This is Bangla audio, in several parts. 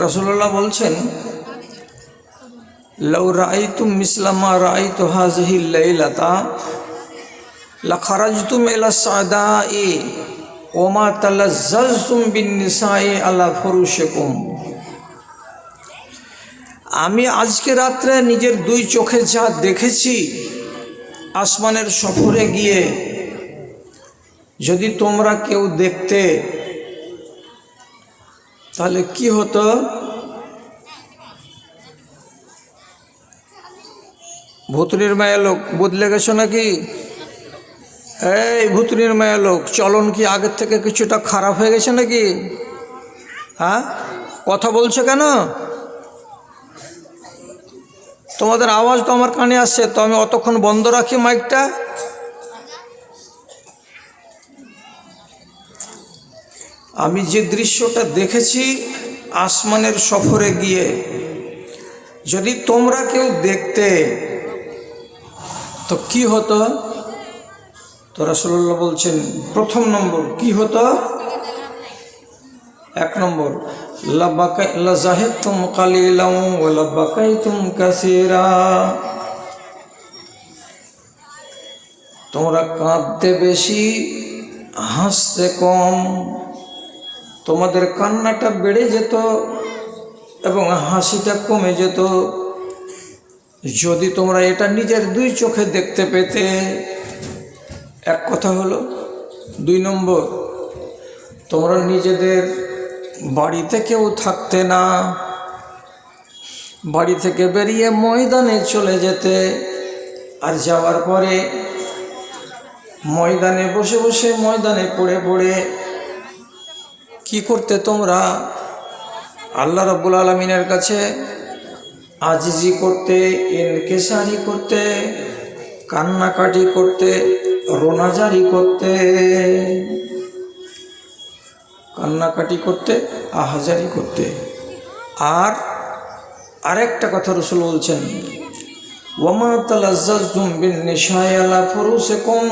রাসূলুল্লাহ বলছেন, লাউ রাআইতুম মিসলা মা রাআইতু হাযিহিল লাইলাতা লাখারাজতুম ইলা সাদাই ওয়া মা তালাজ্জাজতুম বিন নিসাই আলা ফুরুশিকুম। আমি আজকে রাত্রে নিজের দুই চোখে যা দেখেছি আসমানের সফরে গিয়ে, যদি তোমরা কেউ দেখতে তাহলে কি হতো? ভুতুনির মায়া লোক বদলে গেছো নাকি? এই ভুতুনির মায়া লোক, চলন কি আগের থেকে কিছুটা খারাপ হয়ে গেছে নাকি? হ্যাঁ, কথা বলছো কেন? তোমাদের আওয়াজ তো আমার কানে আসছে, তো আমি অতক্ষণ বন্ধ রাখি মাইকটা? আমি যে দৃশ্যটা দেখেছি আসমানের সফরে গিয়ে, যদি তোমরা কেউ দেখতে তো কি হতো? তো রাসূলুল্লাহ বলছেন, প্রথম নম্বর কি হতো? এক নম্বর, লাযাহিকতুম কালিলান ওয়া লাবাকাইতুম কাসীরা। তোমরা কাঁদতে বেশি, হাসতে কম। তোমাদের কান্নাটা বেড়ে যেত এবং হাসিটা কমে যেত যদি তোমরা এটা নিজের দুই চোখে দেখতে পেতে। এক কথা হলো। দুই নম্বর, তোমরা নিজেদের বাড়িতে কেউ থাকতে না, বাড়ি থেকে বেরিয়ে ময়দানে চলে যেতে, আর যাওয়ার পরে ময়দানে বসে বসে ময়দানে পড়ে পড়ে কি করতে? তোমরা আল্লাহ রাব্বুল আলামিনের কাছে আজিজি করতে, ইনকিসারি করতে, কান্নাকাটি করতে, রোনাজারি করতে, কান্নাকাটি করতে, আহাজারি করতে। আর আরেকটা কথা রাসূল বলছেন, ওয়ামা তালাজ্জাজতুম বিন নিসাই আলা ফুরুশিকুম।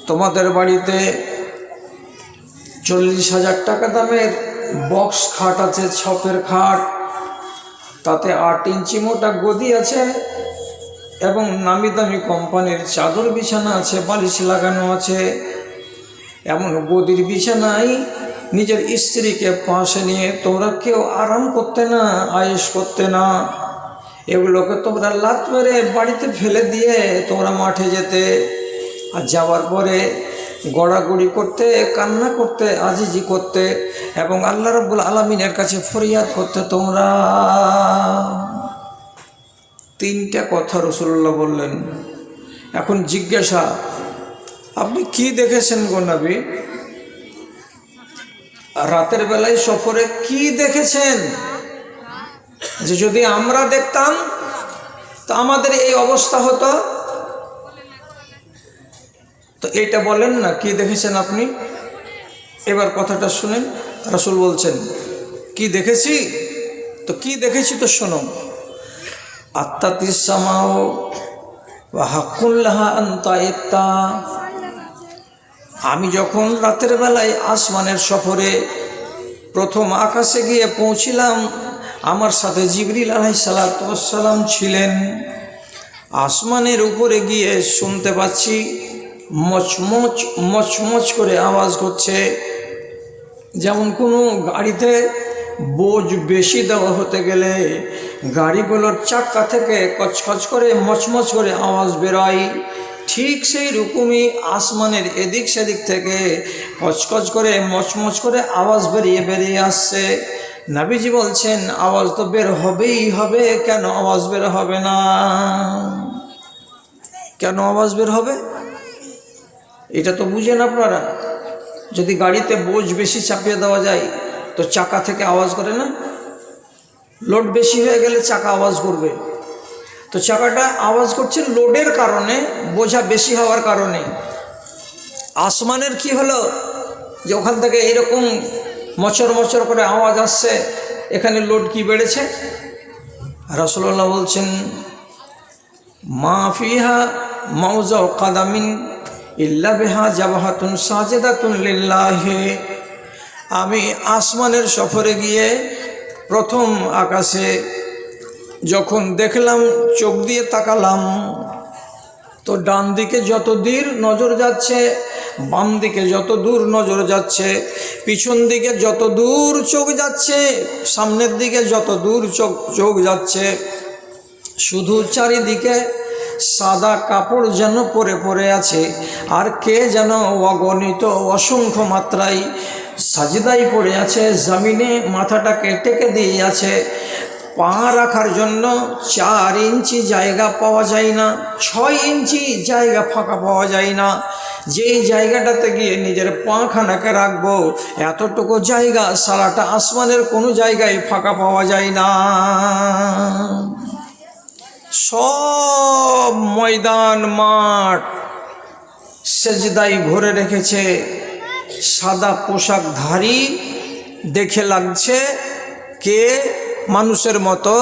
তোমাদের বাড়িতে 40,000 টাকা দামের বক্স খাট আছে, ছপের খাট, তাতে 8 ইঞ্চি মোটা গদি আছে এবং নামি দামি কোম্পানির চাদর বিছানা আছে, বালিশ লাগানো আছে। এমন গদির বিছানায় নিজের স্ত্রীকে পাশে নিয়ে তোমরা কেউ আরাম করতে না, আয়েশ করতে না। এগুলোকে তোমরা লাত মেরে বাড়িতে ফেলে দিয়ে তোমরা মাঠে যেতে, আর যাওয়ার পরে গড়াগড়ি করতে, কান্না করতে, আজিজি করতে এবং আল্লাহ রাব্বুল আলামিনের কাছে ফরিয়াদ করতে তোমরা। 3টা কথা রাসূলুল্লাহ বললেন। এখন জিজ্ঞাসা, আপনি কি দেখেছেন গো নবী? রাতের বেলায় সফরে কি দেখেছেন যে যদি আমরা দেখতাম তো আমাদের এই অবস্থা হতো? তো এটা বলেন না, কি দেখেছেন আপনি? এবার কথাটা শুনেন। রাসূল বলছেন, কি দেখেছি? তো কি দেখেছি তো শোনো। আত্তাতিস সামাও ওয়া হাক্কুল লাহা আন তাইত্তা। আমি যখন রাতের বেলায় আসমানের সফরে প্রথম আকাশে গিয়ে পৌঁছিলাম, আমার সাথে জিবরিল আলাইহিস সালাতু ওয়াস সালাম ছিলেন। আসমানের উপরে গিয়ে শুনতে পাচ্ছি মচমচ মচমচ করে আওয়াজ করছে, যেমন কোনো গাড়িতে বোঝ বেশি দেওয়া হতে গেলে গাড়িগুলোর চাক্কা থেকে কচকচ করে মচমচ করে আওয়াজ বেরোয়, ঠিক সেই রকমই আসমানের এদিক সেদিক থেকে কচকচ করে মচমচ করে আওয়াজ বেরিয়ে আসছে। নবীজি বলছেন, আওয়াজ তো বের হবেই হবে, কেন আওয়াজ বের হবে না? কেন আওয়াজ বের হবে? এটা তো বুঝেন আপনারা। যদি গাড়িতে বোঝ বেশি চাপিয়ে দেওয়া যায় তো চাকা থেকে আওয়াজ করে না? লোড বেশি হয়ে গেলে চাকা আওয়াজ করবে। তো চাকাটা আওয়াজ করছে লোডের কারণে, বোঝা বেশি হওয়ার কারণে। আসমানের কি হলো যে ওখান থেকে এরকম মচর মচর করে আওয়াজ আসছে? এখানে লোড কি বেড়েছে? রাসূলুল্লাহ বলছেন, মা ফিহা মাউজাউ কাদামিন ইল্লা বিহা জাবাহাতুন সাজিদাতুন লিল্লাহি। আমি আসমানের সফরে গিয়ে প্রথম আকাশে যখন দেখলাম, চোখ দিয়ে তাকালাম, তো ডান দিকে যত দূর নজর যাচ্ছে, বাম দিকে যত দূর নজর যাচ্ছে, পিছন দিকে যত দূর চোখ যাচ্ছে, সামনের দিকে যত দূর চোখ যাচ্ছে, শুধু চারিদিকে সাদা কাপড় যেন পরে পরে আছে, আর কে যেন অগণিত অসংখ্য মাত্রায় সাজদাই পড়ে আছে, জমিনে মাথাটাকে টেকে দিয়ে আছে। পা রাখার জন্য 4 ইঞ্চি জায়গা পাওয়া যায় না, 6 ইঞ্চি জায়গা ফাঁকা পাওয়া যায় না। যেই জায়গাটাতে গিয়ে নিজের পাখানাকে রাখবো, এতটুকু জায়গা সারাটা আসমানের কোনো জায়গায় ফাঁকা পাওয়া যায় না। সব ময়দান মাঠ সেজদাই ভরে রেখেছে। সাদা পোশাকধারী দেখে লাগছে কে মানুষের মতো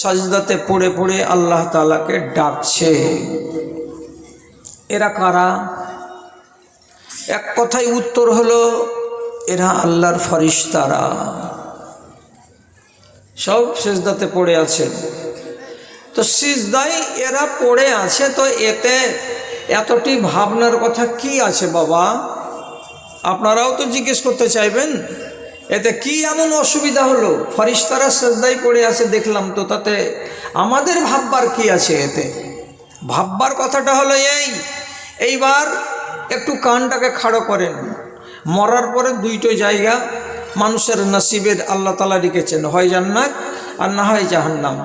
সাজদাতে পড়ে পড়ে আল্লাহ তাআলাকে ডাকছে। এরা কারা? এক কথায় উত্তর হলো, এরা আল্লাহর ফেরেশতারা। সব সিজদাতে পড়ে আছে। তো সিজদায় এরা পড়ে আছে, তো এতে এতটি ভাবনার কথা কি আছে বাবা? আপনারাও তো জিজ্ঞেস করতে চাইবেন, এতে কি এমন অসুবিধা হলো? ফেরেশতারা সিজদায় পড়ে আছে দেখলাম, তো তাতে আমাদের ভাববার কি আছে? এতে ভাববার কথাটা হলো এইবার একটু কানটাকে খাড়ো করেন। মরার পরে 2টো জায়গা মানুষের নসিবের আল্লাহ তাআলা লিখেছেন, হয় জান্নাত আর না হয় জাহান্নাম।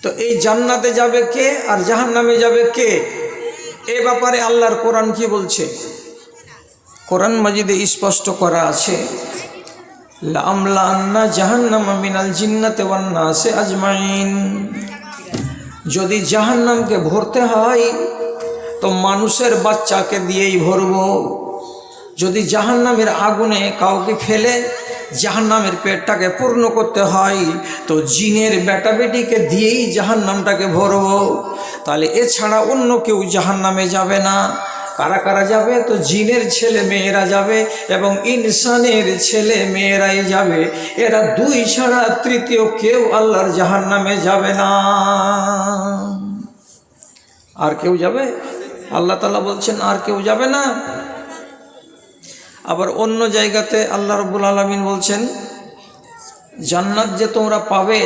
তো এই জান্নাতে যাবে কে আর জাহান্নামে যাবে কে, এ ব্যাপারে আল্লাহর কোরআন কি বলছে? কোরআন মাজিদে স্পষ্ট করা আছে, লামলান্না জাহান্নামা মিনাল জিন্নাতি ওয়ান নাসি আজমাইন। যদি জাহান্নামকে ভরতে হয় তো মানুষের বাচ্চাকে দিয়েই ভরব। যদি জাহান্নামের আগুনে কাউকে ফেলে জাহান্নামের পেটটাকে পূর্ণ করতে হয় তো জিনের বেটা বেটিকে দিয়েই জাহান্নামটাকে ভরব। তাহলে এছাড়া অন্য কেউ জাহান্নামে যাবে না। কারা কারা যাবে? তো জিনের ছেলে মেয়েরা যাবে এবং ইনসানের ছেলে মেয়েরাই যাবে। এরা 2 ছাড়া তৃতীয় কেউ আল্লাহর জাহান্নামে যাবে না। আর কেউ যাবে? আল্লাহ তাআলা বলছেন আর কেউ যাবে না। আবার অন্য জায়গাতে আল্লাহ রাব্বুল আলামিন বলছেন, জান্নাত যে তোমরা পাবে,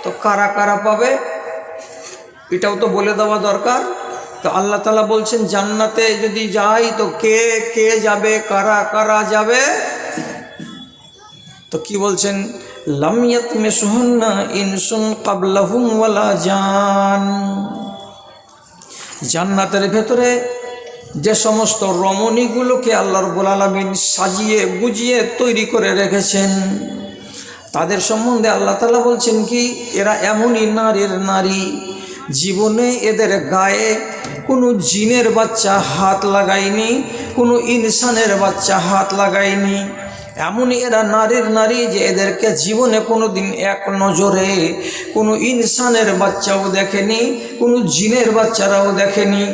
তো কারা কারা পাবে এটাও তো বলে দেওয়া দরকার। তো আল্লাহ তাআলা বলছেন, জান্নাতে যদি যাই তো কে কে যাবে, কারা কারা যাবে? তো কি বলছেন? লাম ইয়াতমিসুহুন্না ইনসুন ক্বাবলাহুম ওয়ালা জান। জান্নাতের ভেতরে যে সমস্ত রমণীগুলোকে আল্লাহ রাব্বুল আলামিন সাজিয়ে গুজিয়ে তৈরি করে রেখেছেন, তাদের সম্বন্ধে আল্লাহ তাআলা বলছেন কি, এরা এমনই নারীর নারী, জীবনে এদের গায়ে কোনো জিনের বাচ্চা হাত লাগায়নি, কোনো ইনসানের বাচ্চা হাত লাগায়নি। এমনই এরা নারীর নারী যে এদেরকে জীবনে কোনো দিন এক নজরে কোনো ইনসানের বাচ্চাও দেখেনি, কোনো জিনের বাচ্চারাও দেখেনি।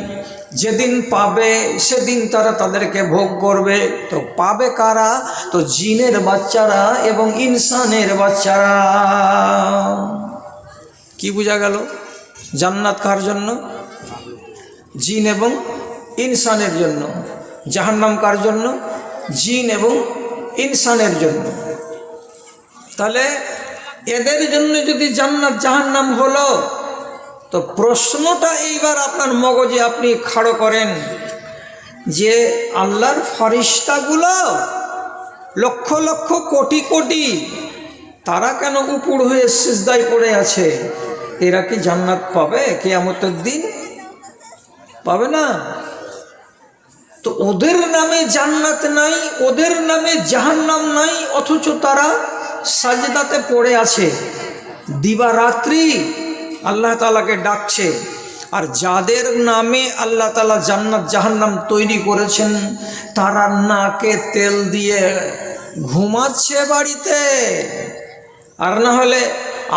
যেদিন পাবে সেদিন তারা তাদেরকে ভোগ করবে। তো পাবে কারা? তো জিনের বাচ্চারা এবং ইনসানের বাচ্চারা। কি বোঝা গেল? জান্নাত কার জন্য? জিন এবং ইনসানের জন্য। জাহান্নাম কার জন্য? জিন এবং ইনসানের জন্য। তাহলে এদের জন্য যদি জান্নাত জাহান্নাম হলো, তো প্রশ্নটা এইবার আপনার মগজে আপনি খাড়ো করেন যে আল্লাহর ফেরেশতাগুলো লক্ষ লক্ষ কোটি কোটি, তারা কেন উপুড় হয়ে সিজদায় পড়ে আছে? এরা কি জান্নাত পাবে কিয়ামতের দিন? পাবে না। তো ওদের নামে জান্নাত নাই, ওদের নামে জাহান্নাম নাই, অথচ তারা সাজদাতে পড়ে আছে, দিবারাত্রি আল্লাহ তাআলাকে ডাকছে। আর যাদের নামে আল্লাহ তাআলা জান্নাত জাহান্নাম তৈরি করেছেন, তারা নাকে তেল দিয়ে ঘুমাচ্ছে বাড়িতে, আর না হলে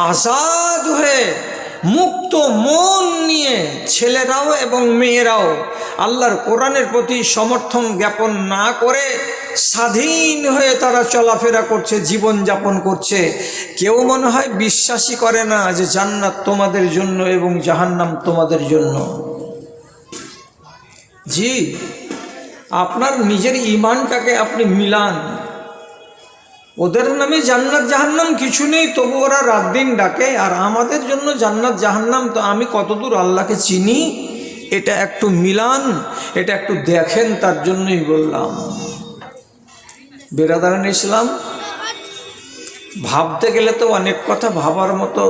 আজাদ হয়ে মুক্ত মন নিয়ে ছেলেরাও এবং মেয়েরাও আল্লাহর কোরআনের প্রতি সমর্থন জ্ঞাপন না করে স্বাধীন হয়ে তারা চলাফেরা করছে, জীবনযাপন করছে। কেউ মনে হয় বিশ্বাসই করে না যে জান্নাত তোমাদের জন্য এবং জাহান্নাম তোমাদের জন্য। জি, আপনার নিজের ঈমানটাকে আপনি মিলান। ওদের নামে জান্নাত জাহান্নাম কিছু নেই, তবু ওরা রাত দিন ডাকে, আর আমাদের জন্য জান্নাত জাহান্নাম। তো আমি কতদূর আল্লাহকে চিনি এটা একটু মিলান, এটা একটু দেখেন, তার জন্যই বললাম। বেরাদারান ইসলাম, ভাবতে গেলে তো অনেক কথা ভাবার মতো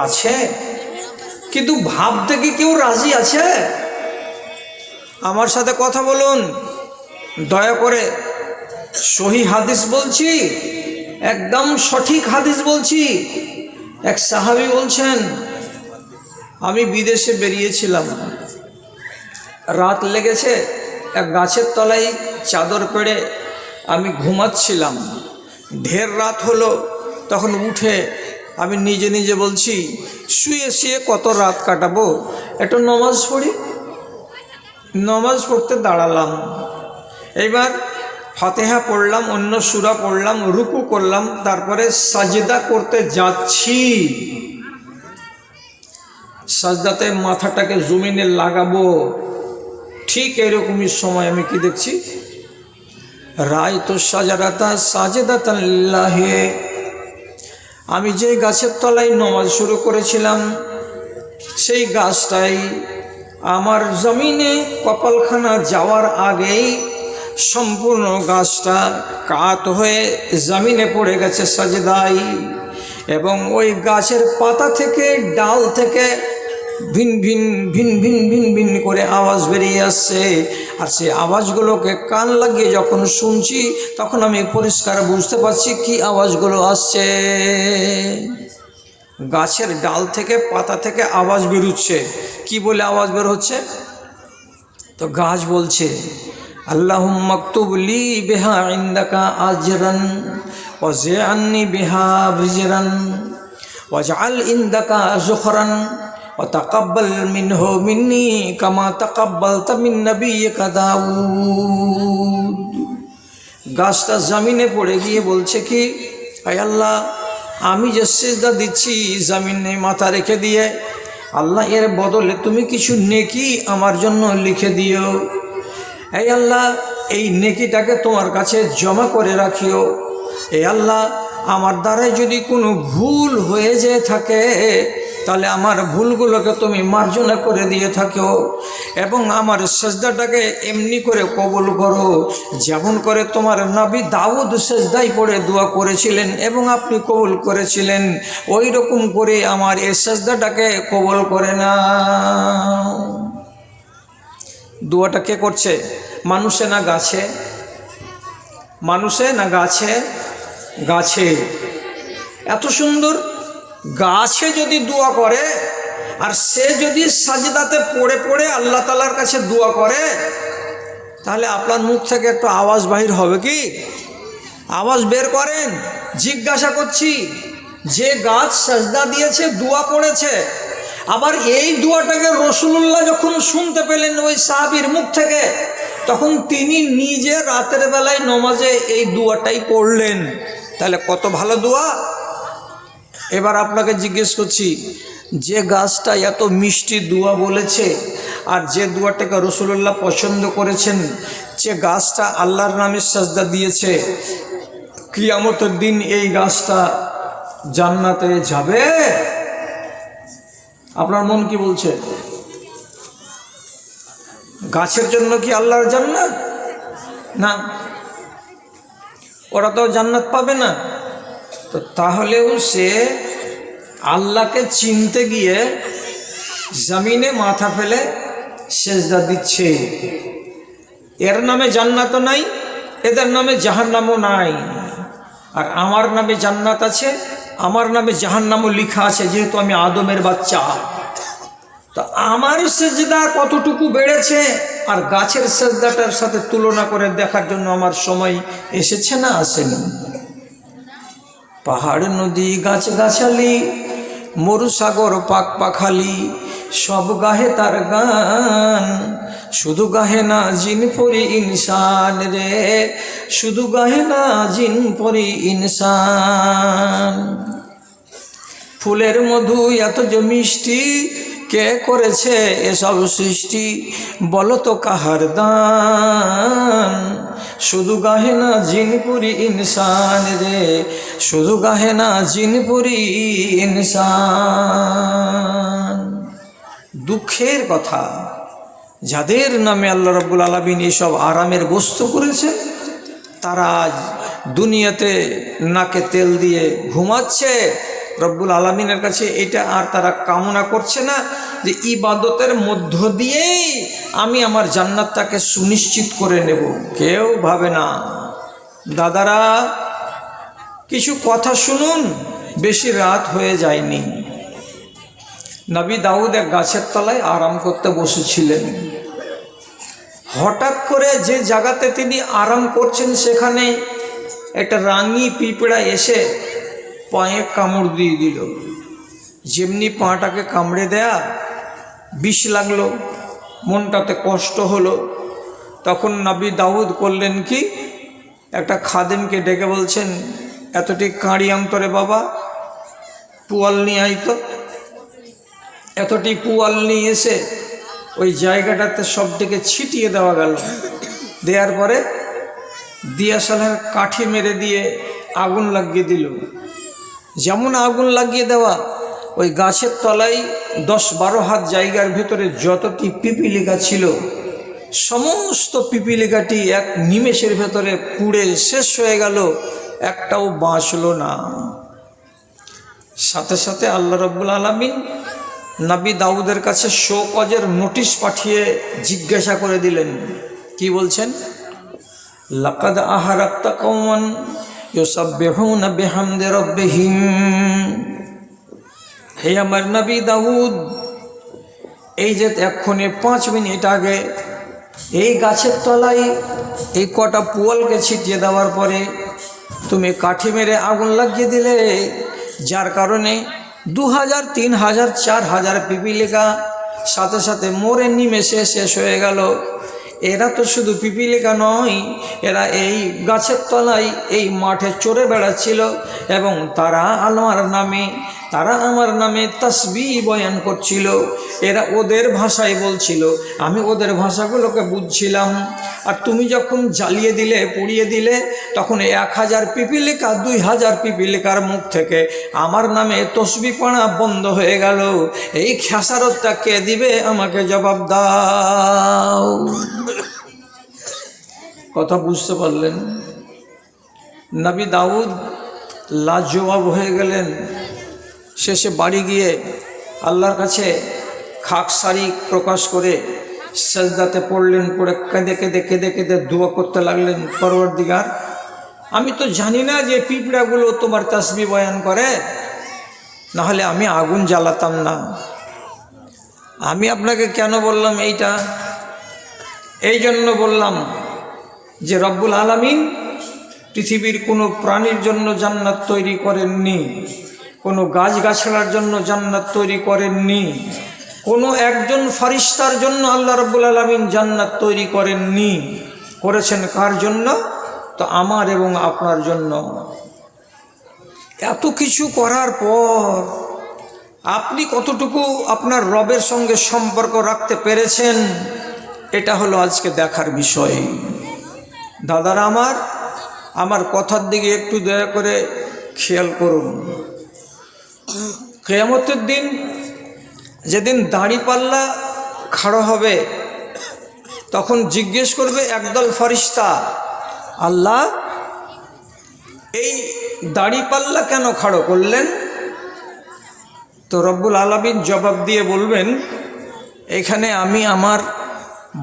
আছে, কিন্তু ভাবতে কি কেউ রাজি আছে? আমার সাথে কথা বলুন দয়া করে। সহি হাদিস বলছি, একদম সঠিক হাদিস বলছি। এক সাহাবী বলছেন, আমি বিদেশে বেরিয়েছিলাম, রাত লেগেছে, এক গাছের তলায় চাদর পেড়ে আমি ঘুমাচ্ছিলাম। ঢের রাত হলো, তখন উঠে আমি নিজে নিজে বলছি, শুয়ে শুয়ে কত রাত কাটাবো, একটু নমাজ পড়ি। নমাজ পড়তে দাঁড়ালাম, এইবার ফাতিহা পড়লাম, অন্য সূরা পড়লাম, রুকু করলাম, তারপরে সাজদা করতে যাচ্ছি। সাজদাতে মাথাটাকে জমিনে লাগাবো, ঠিক এরকমই সময় আমি কি দেখছি, রায়তু শাজারাতা সাজদাতান লিল্লাহি। আমি যে গাছের তলায় নামাজ শুরু করেছিলাম, সেই গাছটাই আমার জমিনে কপালখানা যাওয়ার আগেই সম্পূর্ণ গাছটা কাত হয়ে জমিনে পড়ে গেছে সাজদায়। এবং ওই গাছের পাতা থেকে, ডাল থেকে ভিন ভিন ভিন ভিন ভিন ভিন করে আওয়াজ বেরিয়ে আসছে। আর সেই আওয়াজগুলোকে কান লাগিয়ে যখন শুনছি, তখন আমি পরিষ্কার বুঝতে পারছি কি আওয়াজগুলো আসছে। গাছের ডাল থেকে, পাতা থেকে আওয়াজ বেরোচ্ছে। কি বলে আওয়াজ বের হচ্ছে? তো গাছ বলছে, আল্লাহুম্মা আকতুব লি বিহা ইনদাকা আজরান ওয়াজআলনি বিহা বিজরান ওয়াজআল ইনদাকা যুখরান ওয়াতাকাব্বাল মিনহু মিন্নি কামা তাকাব্বালতা মিন নাবিয়্যিকা দাউদ। গাছটা জমিনে পড়ে গিয়ে বলছে কি, আয় আল্লাহ, আমি যে সিজদা দিচ্ছি জমিনে মাথা রেখে দিয়ে, আল্লাহ এর বদলে তুমি কিছু নেকি আমার জন্য লিখে দিও। এই আল্লাহ, এই নেকিটাকে তোমার কাছে জমা করে রাখিও। এই আল্লাহ, আমার দ্বারাই যদি কোনো ভুল হয়ে যেয়ে থাকে, তাহলে আমার ভুলগুলোকে তুমি মার্জনা করে দিয়ে থাকো, এবং আমার সেজদাটাকে এমনি করে কবুল করো যেমন করে তোমার নবী দাউদ সেজদায় পড়ে দোয়া করেছিলেন এবং আপনি কবুল করেছিলেন, ওই রকম করে আমার এই সেজদাটাকে কবুল করে নাও। দোয়াটা কে করছে? মানুষে না গাছে? মানুষে না গাছে? গাছে। এত সুন্দর গাছে যদি দোয়া করে, আর সে যদি সাজদাতে পড়ে পড়ে আল্লাহ তাআলার কাছে দোয়া করে, তাহলে আপনার মুখ থেকে একটু আওয়াজ বাহির হবে কি? আওয়াজ বের করেন। জিজ্ঞাসা করছি, যে গাছ সাজদা দিয়েছে, দোয়া পড়েছে, আবার এই দোয়াটাকে রাসূলুল্লাহ যখন শুনতে পেলেন ওই সাহাবীর মুখ থেকে, তখন তিনি নিজে রাতের বেলায় নমাজে এই দোয়াটাই পড়লেন। তাহলে কত ভালো দোয়া। এবার আপনাকে জিজ্ঞেস করছি, যে গাছটা এত মিষ্টি দোয়া বলেছে, আর যে দোয়াটাকে রাসূলুল্লাহ পছন্দ করেছেন, যে গাছটা আল্লাহর নামে সাজদা দিয়েছে, কিয়ামতের দিন এই গাছটা জান্নাতে যাবে? আপনার মন কি বলছে? গাছের জন্য কি আল্লাহর জান্নাত? না, ওরা তো জান্নাত পাবে না। তো তাহলেও সে আল্লাহকে চিনতে গিয়ে জমিনে মাথা ফেলে সেজদা দিচ্ছে। এর নামে জান্নাতও নাই, এদের নামে জাহান্নামও নাই। আর আমার নামে জান্নাত আছে, আমার নামে জাহান্নামও লেখা আছে, যেহেতু আমি আদমের বাচ্চা। তো আমার সেজদা কতটুকু বেড়েছে আর গাছের সেজদাটার সাথে তুলনা করে দেখার জন্য আমার সময় এসেছে না আসেনি? পাহাড়, নদী, গাছগাছালি, মরুসাগর পাক পাখালি সব গাহে তার গান, শুধু গাহে না জিন পরি ইনসান রে, শুধু গাহে না জিন পরি ইনসান। ফুলের মধু এত যে মিষ্টি, কে করেছে এসব সৃষ্টি, বলো তো কাহার দান, শুধু গাহে না জিনপুরি ইনসান রে, শুধু গাহে না জিনপুরি ইনসান। দুঃখের কথা, যাদের নামে আল্লাহ রাব্বুল আলামিন এসব আরামের বস্তু করেছে, তারা আজ দুনিয়াতে নাকে তেল দিয়ে ঘুমাচ্ছে। রব্বুল আলামিনের কাছে এটা আর তারা কামনা করছে না যে ইবাদতের মধ্য দিয়েই আমি আমার জান্নাতটাকে সুনিশ্চিত করে নেব, কেউ ভাবে না। দাদারা, কিছু কথা শুনুন, বেশি রাত হয়ে যায়নি। নবী দাউদ এক গাছের তলায় আরাম করতে বসেছিলেন। হঠাৎ করে যে জায়গাতে তিনি আরাম করছেন সেখানে একটা রাঙি পিঁপড়া এসে পায়ে কামড় দিয়ে দিল। যেমনি পাটাকে কামড়ে দেয়া, বিষ লাগলো, মনটাতে কষ্ট হলো। তখন নবী দাউদ করলেন কি, একটা খাদেমকে ডেকে বলছেন, এতটি কাঁড়ি অন্তরে বাবা, পুয়াল নিয়ে আইতো। এতটি পুয়াল নিয়ে এসে ওই জায়গাটাতে সবটিকে ছিটিয়ে দেওয়া গেল। দেওয়ার পরে দিয়াশালের কাঠি মেরে দিয়ে আগুন লাগিয়ে দিল। যেমন আগুন লাগিয়ে দেওয়া, ওই গাছের তলায় 10-12 হাত জায়গার ভেতরে যতটি পিপিলিকা ছিল, সমস্ত পিপিলিকাটি এক নিমেষের ভেতরে পুড়ে শেষ হয়ে গেল, একটাও বাঁচল না। সাথে সাথে আল্লাহ রাব্বুল আলামিন নবী দাউদের কাছে শোকজের নোটিশ পাঠিয়ে জিজ্ঞাসা করে দিলেন। কি বলছেন? লাকাদ আহারাক্তা কওমান ইউসাব্বিহুনা বিহামদি রাব্বিহিম। হে আমার নবী দাউদ, এই যে এক্ষুনি 5 মিনিট আগে এই গাছের তলায় এই কটা পুয়ালকে ছিটিয়ে দেওয়ার পরে তুমি কাঠি মেরে আগুন লাগিয়ে দিলে, যার কারণে 2000, 3000, 4000 পিপিলিকা সাথে সাথে মরে নিমেষে শেষ হয়ে গেল। এরা তো শুধু পিপিলিকা নয়, এরা এই গাছের তলায় এই মাঠে চড়ে বেড়াচ্ছিল এবং তারা আমার নামে তাসবিহ বয়ান করছিল। এরা ওদের ভাষায় বলছিল, আমি ওদের ভাষাগুলোকে বুঝছিলাম। আর তুমি যখন জ্বালিয়ে দিলে, পুড়িয়ে দিলে, তখন 1000 পিপিলিকা 2000 পিপিলিকার মুখ থেকে আমার নামে তসবিহ পড়া বন্ধ হয়ে গেল। এই খেসারতটা কে দিবে? আমাকে জবাব দাও। কথা বুঝতে পারলেন? নবী দাউদ লাজবাব হয়ে গেলেন। শেষে বাড়ি গিয়ে আল্লাহর কাছে খাকসারি প্রকাশ করে সেজদাতে পড়লেন। পড়ে কেঁদে কেঁদে কেঁদে কেঁদে দোয়া করতে লাগলেন, পরওয়ারদিগার, আমি তো জানি না যে পিঁপড়াগুলো তোমার তাসবিহ বয়ান করে, নাহলে আমি আগুন জ্বালাতাম না। আমি আপনাকে কেন বললাম এইটা? এই জন্য বললাম যে রব্বুল আলামিন পৃথিবীর কোনো প্রাণীর জন্য জান্নাত তৈরি করেননি, কোনো গাছগাছড়ার জন্য জান্নাত তৈরি করেননি, কোনো একজন ফারিস্তার জন্য আল্লাহ রব্বুল আলামিন জান্নাত তৈরি করেননি। করেছেন কার জন্য? তো আমার এবং আপনার জন্য। এত কিছু করার পর আপনি কতটুকু আপনার রবের সঙ্গে সম্পর্ক রাখতে পেরেছেন, এটা হলো আজকে দেখার বিষয়। দাদারা আমার কথার দিকে একটু দয়া করে খেয়াল করুন। কিয়ামতের দিন যেদিন দাঁড়িপাল্লা খাড়া হবে, তখন জিজ্ঞেস করবে একদল ফেরেশতা, আল্লাহ এই দাঁড়িপাল্লা কেন খাড়ো করলেন? তো রব্বুল আলামিন জবাব দিয়ে বলবেন, এখানে আমি আমার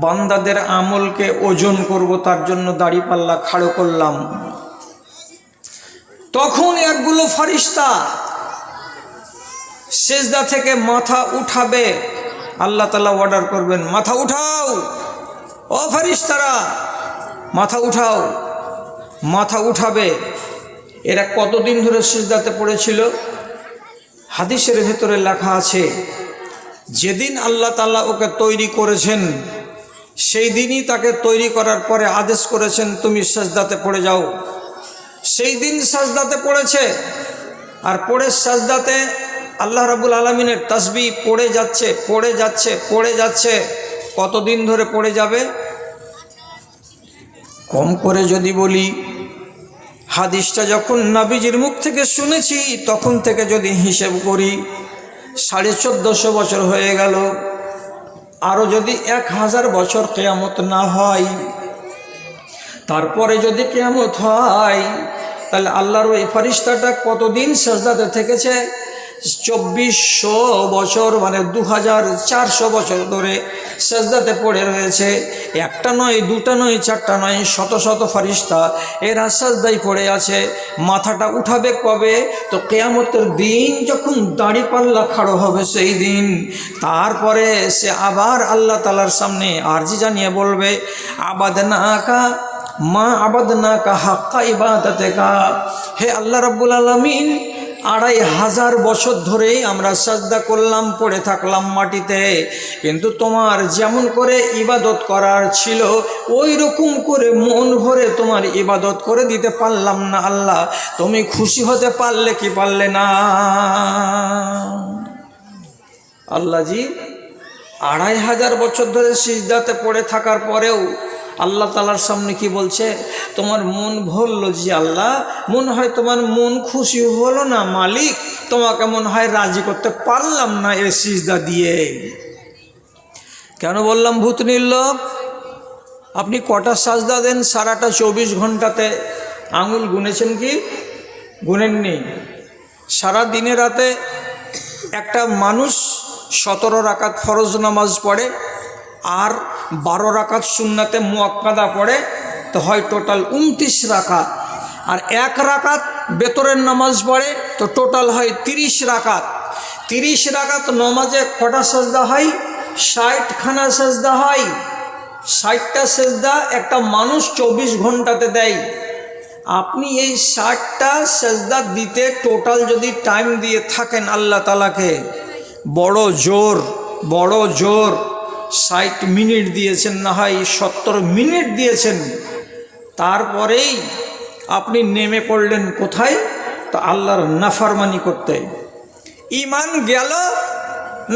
বান্দাদের আমলকে ওজন করব, তার জন্য দাঁড়িপাল্লা খাড়ো করলাম। তখন একগুলো ফেরেশতা সেজদা থেকে মাথা উঠাবে। আল্লাহ তাআলা অর্ডার করবেন, মাথা উঠাও, ও ফেরেশতারা মাথা উঠাও। মাথা উঠাবে। এরা কতদিন ধরে সেজদাতে পড়েছিল? হাদিসের ভেতরে লেখা আছে, যেদিন আল্লাহ তাআলা ওকে তৈরি করেছেন সেই দিনই তাকে তৈরি করার পরে আদেশ করেছেন তুমি সাজদাতে পড়ে যাও। সেই দিন সাজদাতে পড়েছে, আর পড়ে সাজদাতে আল্লাহ রাব্বুল আলামিনের তাসবিহ পড়ে যাচ্ছে পড়ে যাচ্ছে পড়ে যাচ্ছে। কতদিন ধরে পড়ে যাবে? কম করে যদি বলি, হাদিসটা যখন নবীজির মুখ থেকে শুনেছি তখন থেকে যদি হিসেব করি 1450 বছর হয়ে গেল। আরও যদি 1000 বছর কিয়ামত না হয়, তারপরে যদি কিয়ামত হয়, তাহলে আল্লাহর ওই ফেরেশতাটা কতদিন সাজদাতে থেকেছে? 2400 বছর, মানে 2400 বছর ধরে সাজদাতে পড়ে রয়েছে। একটা নয়, দুটা নয়, চারটা নয়, শত শত ফেরেশতা এরা সাজদায় পড়ে আছে। মাথাটা উঠাবে কবে? তো কিয়ামতের দিন যখন দাঁড়িপাল্লা খাড়ো হবে সেই দিন। তারপরে সে আবার আল্লাহ তাআলার সামনে আরজি জানিয়ে বলবে, আবাদনাকা মা আবাদনাকা হাক্কা ইবাদাতিকা। হে আল্লাহ রাব্বুল আলামিন, 2500 বছর ধরেই আমরা সাজদা করলাম, পড়ে থাকলাম মাটিতে, কিন্তু তোমার যেমন করে ইবাদত করার ছিল ওই রকম করে মন ভরে তোমার ইবাদত করে দিতে পারলাম না। আল্লাহ, তুমি খুশি হতে পারলে কি পারলে না? আল্লাহজি 2500 বছর ধরে সিজদাতে পড়ে থাকার পরেও আল্লাহ তাআলার সামনে কি বলছে? তোমার মন ভরলো জি আল্লাহ, মনে হয় তোমার মন খুশি হলো না মালিক, তোমাকে মনে হয় রাজি করতে পারলাম না এ সিজদা দিয়ে। কেন বললাম ভূত নির্লোক? আপনি কটা সাজদা দেন সারাটা 24 ঘন্টাতে? আঙুল গুনেছেন কি? গুনেননি। সারা দিনে রাতে একটা মানুষ 17 রাকাত ফরজ নামাজ পড়ে আর 12 রাকাত সুন্নাতে মুআক্কাদা পড়ে, তো হয় টোটাল 29 রাকাত। আর 1 রাকাত বেতরের নামাজ পড়ে, তো টোটাল হয় 30 রাকাত। 30 রাকাত নামাজে কটা সাজদা হয়? 60খানা সাজদা হয়। 60টা সাজদা একটা মানুষ 24 ঘন্টাতে দেয়। আপনি এই 60টা সাজদা দিতে টোটাল যদি টাইম দিয়ে থাকেন আল্লাহ তাআলাকে, বড় জোর 60 মিনিট দিয়েছেন, না হয় 70 মিনিট দিয়েছেন, তারপরেই আপনি নেমে পড়লেন কোথায়? তো আল্লাহর নাফরমানি করতে। ঈমান গেল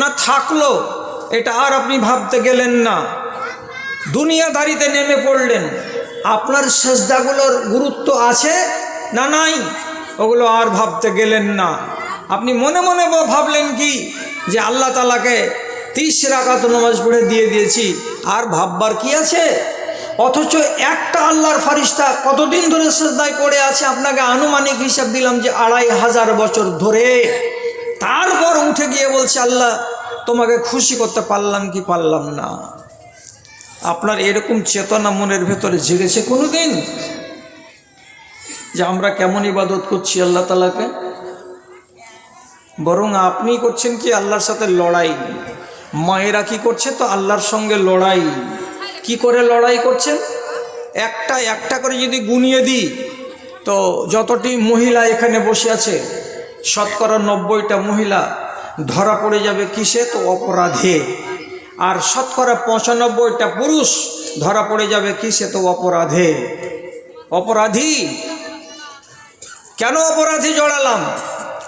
না থাকলো এটা আর আপনি ভাবতে গেলেন না, দুনিয়াদারিতে নেমে পড়লেন। আপনার সাজদাগুলোর গুরুত্ব আছে না নাই ওগুলো আর ভাবতে গেলেন না। আপনি মনে মনে ভাবলেন কি যে আল্লাহ তাআলাকে 30 রাকাত নামাজ পড়ে দিয়ে দিয়েছি, আর ভাববার কি আছে? অথচ একটা আল্লাহর ফেরেশতা কতদিন ধরে সিজদায় পড়ে আছে আপনাকে আনুমানিক হিসাব দিলাম যে 2500 বছর ধরে। তারপর উঠে গিয়ে বলছে আল্লাহ তোমাকে খুশি করতে পারলাম কি পারলাম না? আপনার এরকম চেতনা মনের ভেতরে জেগেছে কোনোদিন যে আমরা কেমন ইবাদত করছি আল্লাহ তাআলাকে? বরং আপনি করছেন কি আল্লাহর সাথে লড়াই। মায়েরা কি করছে? তো আল্লাহর সঙ্গে লড়াই। কি করে লড়াই করছেন? একটা একটা করে যদি গুনিয়ে দিই, তো যতটি মহিলা এখানে বসে আছে 90টা মহিলা ধরা পড়ে যাবে কিসে? তো অপরাধে। আর 95টা পুরুষ ধরা পড়ে যাবে কিসে? তো অপরাধে। অপরাধী কেন অপরাধী জড়ালাম?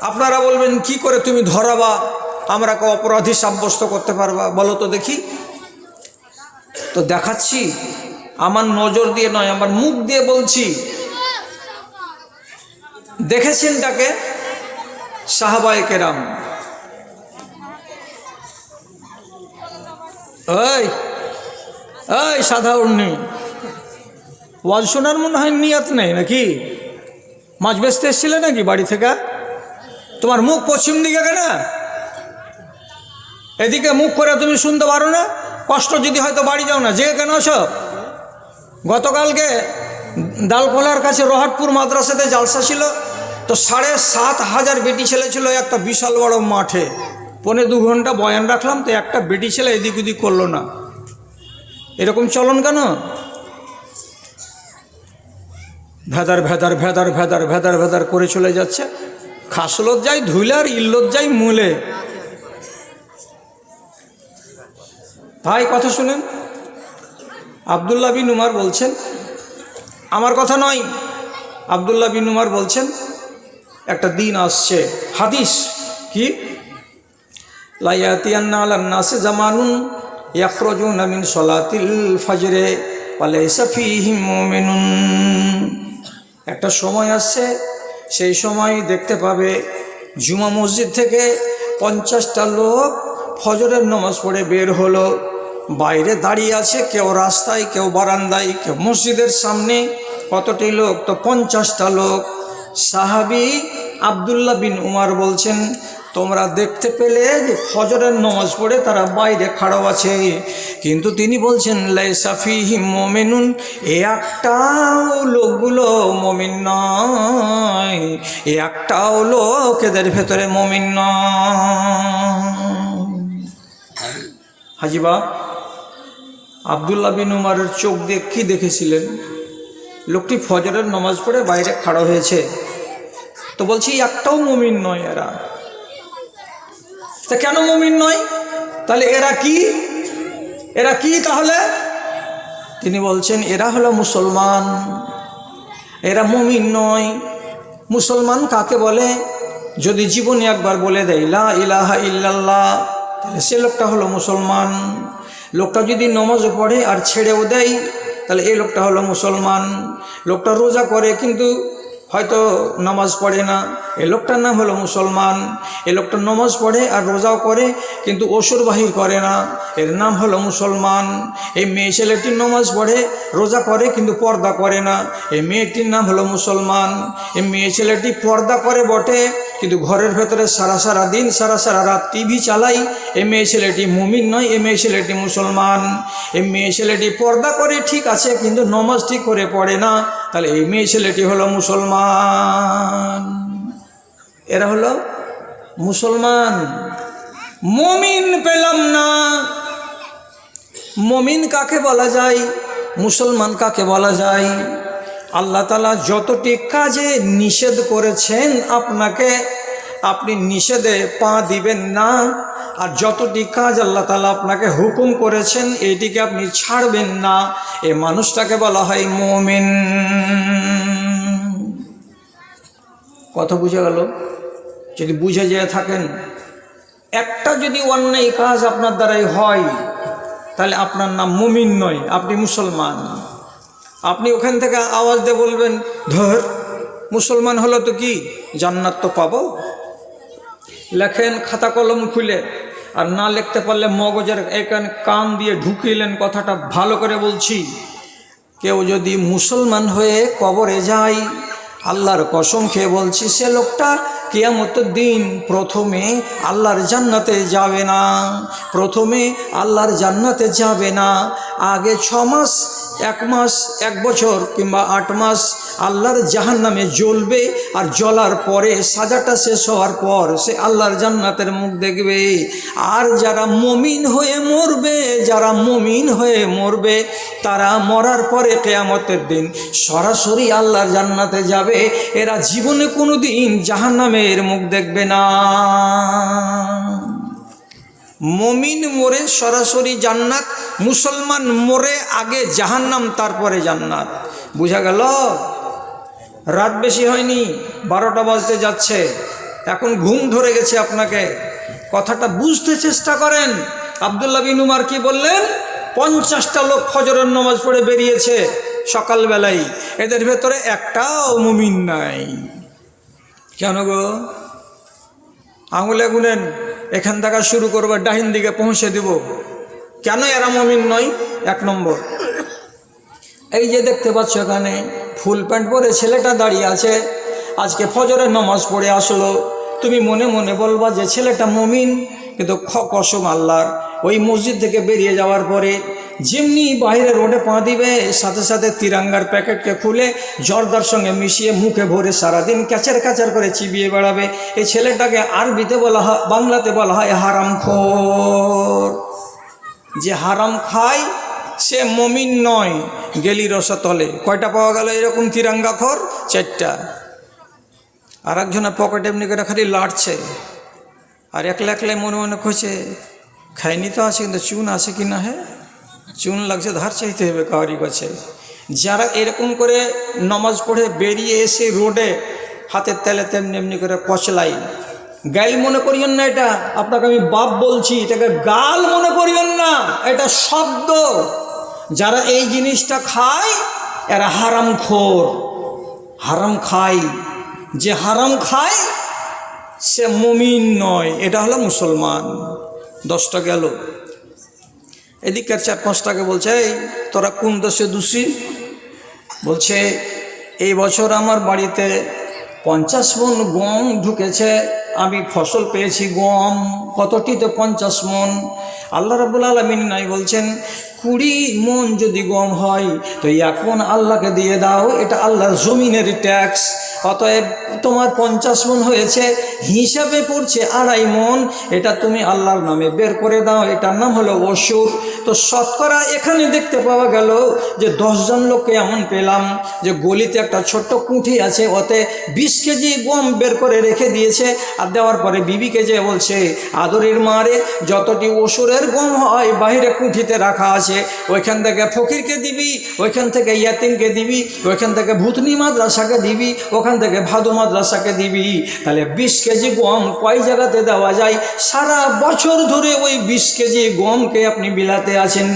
আপনারা বলবেন কি করে তুমি ধরাবা, আমরাকে অপরাধী সাব্যস্ত করতে পারবা? বলো তো দেখি। তো দেখাচ্ছি, আমার নজর দিয়ে নয়, আমার মুখ দিয়ে বলছি। দেখেছেন তাকে সাহাবায়ে কেরাম। এই সাধারণ নেই, ওয়াজ শোনার মনে হয় নিয়ত নেই নাকি? মাছ বেচতে এসেছিলে নাকি বাড়ি থেকে? তোমার মুখ পশ্চিম দিকে কেন? এদিকে মুখ করে তুমি শুনতে পারো না? কষ্ট যদি হয়তো বাড়ি যাও না, জেগে কেন আছো? গতকালকে ডালখোলার কাছে রহাটপুর মাদ্রাসাতে জালসা ছিল, তো 7,500 বেটি ছেলে ছিল একটা বিশাল বড় মাঠে। 1.25 ঘন্টা বয়ান রাখলাম, তো একটা বেটি ছেলে এদিক ওদিক করলো না। এরকম চলন কেন? ভেদার ভেদার ভেদার ভেদার ভেদার ভেদার করে চলে যাচ্ছে। খাসলজ্জায় ধুলে আর ইল্লজ্জায় মূলে। ভাই কথা শুনেন, আব্দুল্লাহ বিন উমার বলছেন, আমার কথা নয়, আব্দুল্লাহ বিন উমার বলছেন একটা দিন আসছে, হাদিস কি, লা ইয়াতিয়ান্না আলান নাসি জামানুন ইয়াখরুজুনা মিন সলাতিল ফজরে ওয়া লাইসা ফীহিম মুমিনুন। একটা সময় আসছে, সেই সময় দেখতে পাবে জুমা মসজিদ থেকে 50টা লোক ফজরের নামাজ পড়ে বের হলো, বাইরে দাঁড়িয়ে আছে, কেউ রাস্তায়, কেউ বারান্দায়, কেউ মসজিদের সামনে। কতটি লোক? তো 50টা লোক। সাহাবী আব্দুল্লাহ বিন উমার বলছেন, তোমরা দেখতে পেলে যে ফজরের নামাজ পড়ে তারা বাইরে খাড়াও আছে, কিন্তু তিনি বলছেন লাইসা ফীহিম মুমিনুন, একটাও লোকগুলো মুমিন নয়, একটাও লোক এদের ভেতরে মুমিন নয়। হাজিবা আব্দুল্লাহ বিন উমারের চোখ দিয়ে কি দেখেছিলেন? লোকটি ফজরের নামাজ পড়ে বাইরে খাড়া হয়েছে, তো বলছি একটাও মুমিন নয় এরা। তা কেন মুমিন নয়? তাহলে এরা কি, এরা কি তাহলে? তিনি বলছেন এরা হলো মুসলমান, এরা মুমিন নয়। মুসলমান কাকে বলে? যদি জীবনে একবার বলে দেয় লা ইলাহা ইল্লাল্লাহ, তাহলে সে লোকটা হলো মুসলমান। লোকটা যদি নামাজও পড়ে আর ছেড়েও দেয়, তাহলে এই লোকটা হলো মুসলমান। লোকটা রোজা করে কিন্তু হয়তো নামাজ পড়ে না, এই লোকটার নাম হলো মুসলমান। এই লোকটা নামাজ পড়ে আর রোজাও করে কিন্তু অসুর বাহির করে না, এর নাম হলো মুসলমান। এই মেয়ে ছেলেটির নামাজ পড়ে রোজা করে কিন্তু পর্দা করে না, এই মেয়েটির নাম হলো মুসলমান। এই মেয়ে ছেলেটি পর্দা করে বটে কিন্তু ঘরের ভেতরে সারা দিন সারা রাত টিভি চালাই, এই মেয়ে ছেলেটি মুমিন নয়, এই মেয়ে ছেলেটি মুসলমান। এই মেয়ে ছেলেটি পর্দা করে ঠিক আছে কিন্তু নামাজ ঠিক করে পড়ে না, তাহলে এই মেয়ে ছেলেটি হলো মুসলমান। এরা হলো মুসলমান। মুমিন পেলাম না। মুমিন কাকে বলা যায়? মুসলমান কাকে বলা যায়? আল্লাহ তাআলা যতটি কাজে নিষেধ করেছেন আপনাকে, আপনি নিষেধে পা দিবেন না, আর যতটি কাজ আল্লাহ তাআলা আপনাকে হুকুম করেছেন এইটিকে আপনি ছাড়বেন না, এই মানুষটাকে বলা হয় মুমিন। কথা বুঝে গেল? যদি বুঝে যেয়ে থাকেন, একটা যদি অন্যায় কাজ আপনার দ্বারাই হয় তাহলে আপনার নাম মুমিন নয়, আপনি মুসলমান। আপনি ওখান থেকে আওয়াজ দিয়ে বলবেন ধর মুসলমান হলো তো কি জান্নাত তো পাবো। লেখেন খাতা কলম খুলে, আর না লিখতে পারলে মগজের এখানে কান দিয়ে ঢুকিলেন। কথাটা ভালো করে বলছি, কেউ যদি মুসলমান হয়ে কবরে যায়, আল্লাহর কসম খেয়ে বলছি সে লোকটা কিয়ামতের দিন প্রথমে আল্লাহর জান্নাতে যাবে না, প্রথমে আল্লাহর জান্নাতে যাবে না। আগে 6 মাস, 1 মাস, 1 বছর কিংবা 8 মাস আল্লাহর জাহান্নামে জ্বলবে, আর জ্বলার পরে সাজাটা শেষ হওয়ার পর সে আল্লাহর জান্নাতের মুখ দেখবে। আর যারা মুমিন হয়ে মরবে, যারা মুমিন হয়ে মরবে, তারা মরার পরে কিয়ামতের দিন সরাসরি আল্লাহর জান্নাতে যাবে। এরা জীবনে কোনো দিন জাহান্নামের মুখ দেখবে না। মুমিন মরে সরাসরি জান্নাত, মুসলমান মরে আগে জাহান্নাম তারপরে জান্নাত। বুঝা গেল? রাত বেশি হয়নি, 12টা বাজতে যাচ্ছে, এখন ঘুম ধরে গেছে আপনাকে। কথাটা বুঝতে চেষ্টা করেন। আব্দুল্লাহ বিন উমার কি বললেন? 50টা লোক ফজরের নামাজ পড়ে বেরিয়েছে সকালবেলায়, এদের ভেতরে একটাও মুমিন নাই। কেন গো? আঙুলে গুনেন, এখান থেকে শুরু করবো, ডাহিন দিকে পৌঁছে দিব। কেন এরা মুমিন নয়? 1 নম্বর, এই যে দেখতে পাচ্ছ এখানে ফুল প্যান্ট পরে ছেলেটা দাঁড়িয়ে আছে, আজকে ফজরের নামাজ পড়ে আসলো। তুমি মনে মনে বলবা যে ছেলেটা মুমিন, কিন্তু কসম আল্লাহর, ওই মসজিদ থেকে বেরিয়ে যাওয়ার পরে যেমনি বাইরে রোডে পা দিবে, সাথে সাথে তিরঙ্গার প্যাকেটকে খুলে জর্দার সঙ্গে মিশিয়ে মুখে ভরে সারাদিন ক্যাচার ক্যাচার করে চিবিয়ে বেড়াবে। এই ছেলেটাকে আরবিতে বলা হয়, বাংলাতে বলা হয় হারামখোর। যে হারাম খায় সে মুমিন নয়। গেলি রসতলে কয়টা পাওয়া গেল এরকম তিরঙ্গাখোর? 4টা। আর একজনের পকেটে এমনি করে খালি লাড়ছে, আর একলা একলাই মনে মনে করছে খাইনি তো আছে, কিন্তু চুন আছে কি না, হ্যাঁ চুন লাগছে, ধার চাইতে হবে কাউরি কাছে। যারা এরকম করে নামাজ পড়ে বেরিয়ে এসে রোডে হাতের তেলে তেমনি এমনি করে কচলাই, গাইল মনে করিয়েন না, এটা আপনাকে আমি বাপ বলছি, এটাকে গাল মনে করিয়েন না, এটা শব্দ। যারা এই জিনিসটা খায় এরা হারামখোর, হারাম খায়। যে হারাম খায় সে মুমিন নয়, এটা হলো মুসলমান। 10টা গেল। এদিককার 4-5টাকে বলছে, এই তোরা কোন দেশে দোষী? বলছে এই বছর আমার বাড়িতে 50 মণ গম ঢুকেছে, আমি ফসল পেয়েছি গম। কতটিতে? 50 মণ। আল্লাহ রাব্বুল আলামিন নাই বলছেন 20 মণ যদি গম হয় তো 1 মণ আল্লাহকে দিয়ে দাও, এটা আল্লাহর জমিনের ট্যাক্স। অতএব তোমার 50 মণ হয়েছে, হিসাবে পড়ছে 2.5 মণ, এটা তুমি আল্লাহর নামে বের করে দাও, এটার নাম হলো ওসুর। তো শতকরা এখানে দেখতে পাওয়া গেল যে 10 জন লোককে এমন পেলাম যে গলিতে একটা ছোট্ট কুঠি আছে, ওতে 20 কেজি গম বের করে রেখে দিয়েছে। আর দেওয়ার পরে বিবিকে যে বলছে, আদরের মারে যতটি ওসুরের গম হয় বাইরে কুঠিতে রাখা আছে, ওইখান থেকে ফকিরকে দিবি, ওইখান থেকে ইয়াতিমকে দিবি, ওইখান থেকে ভূতনি মাদ্রাসাকে দিবি, ওখান থেকে ভাদু মাদ্রাসাকে দিবি। তাহলে 20 কেজি গম কয় জায়গাতে দেওয়া যায়? সারা বছর ধরে ওই 20 কেজি গমকে আপনি বিলাতে আছেন,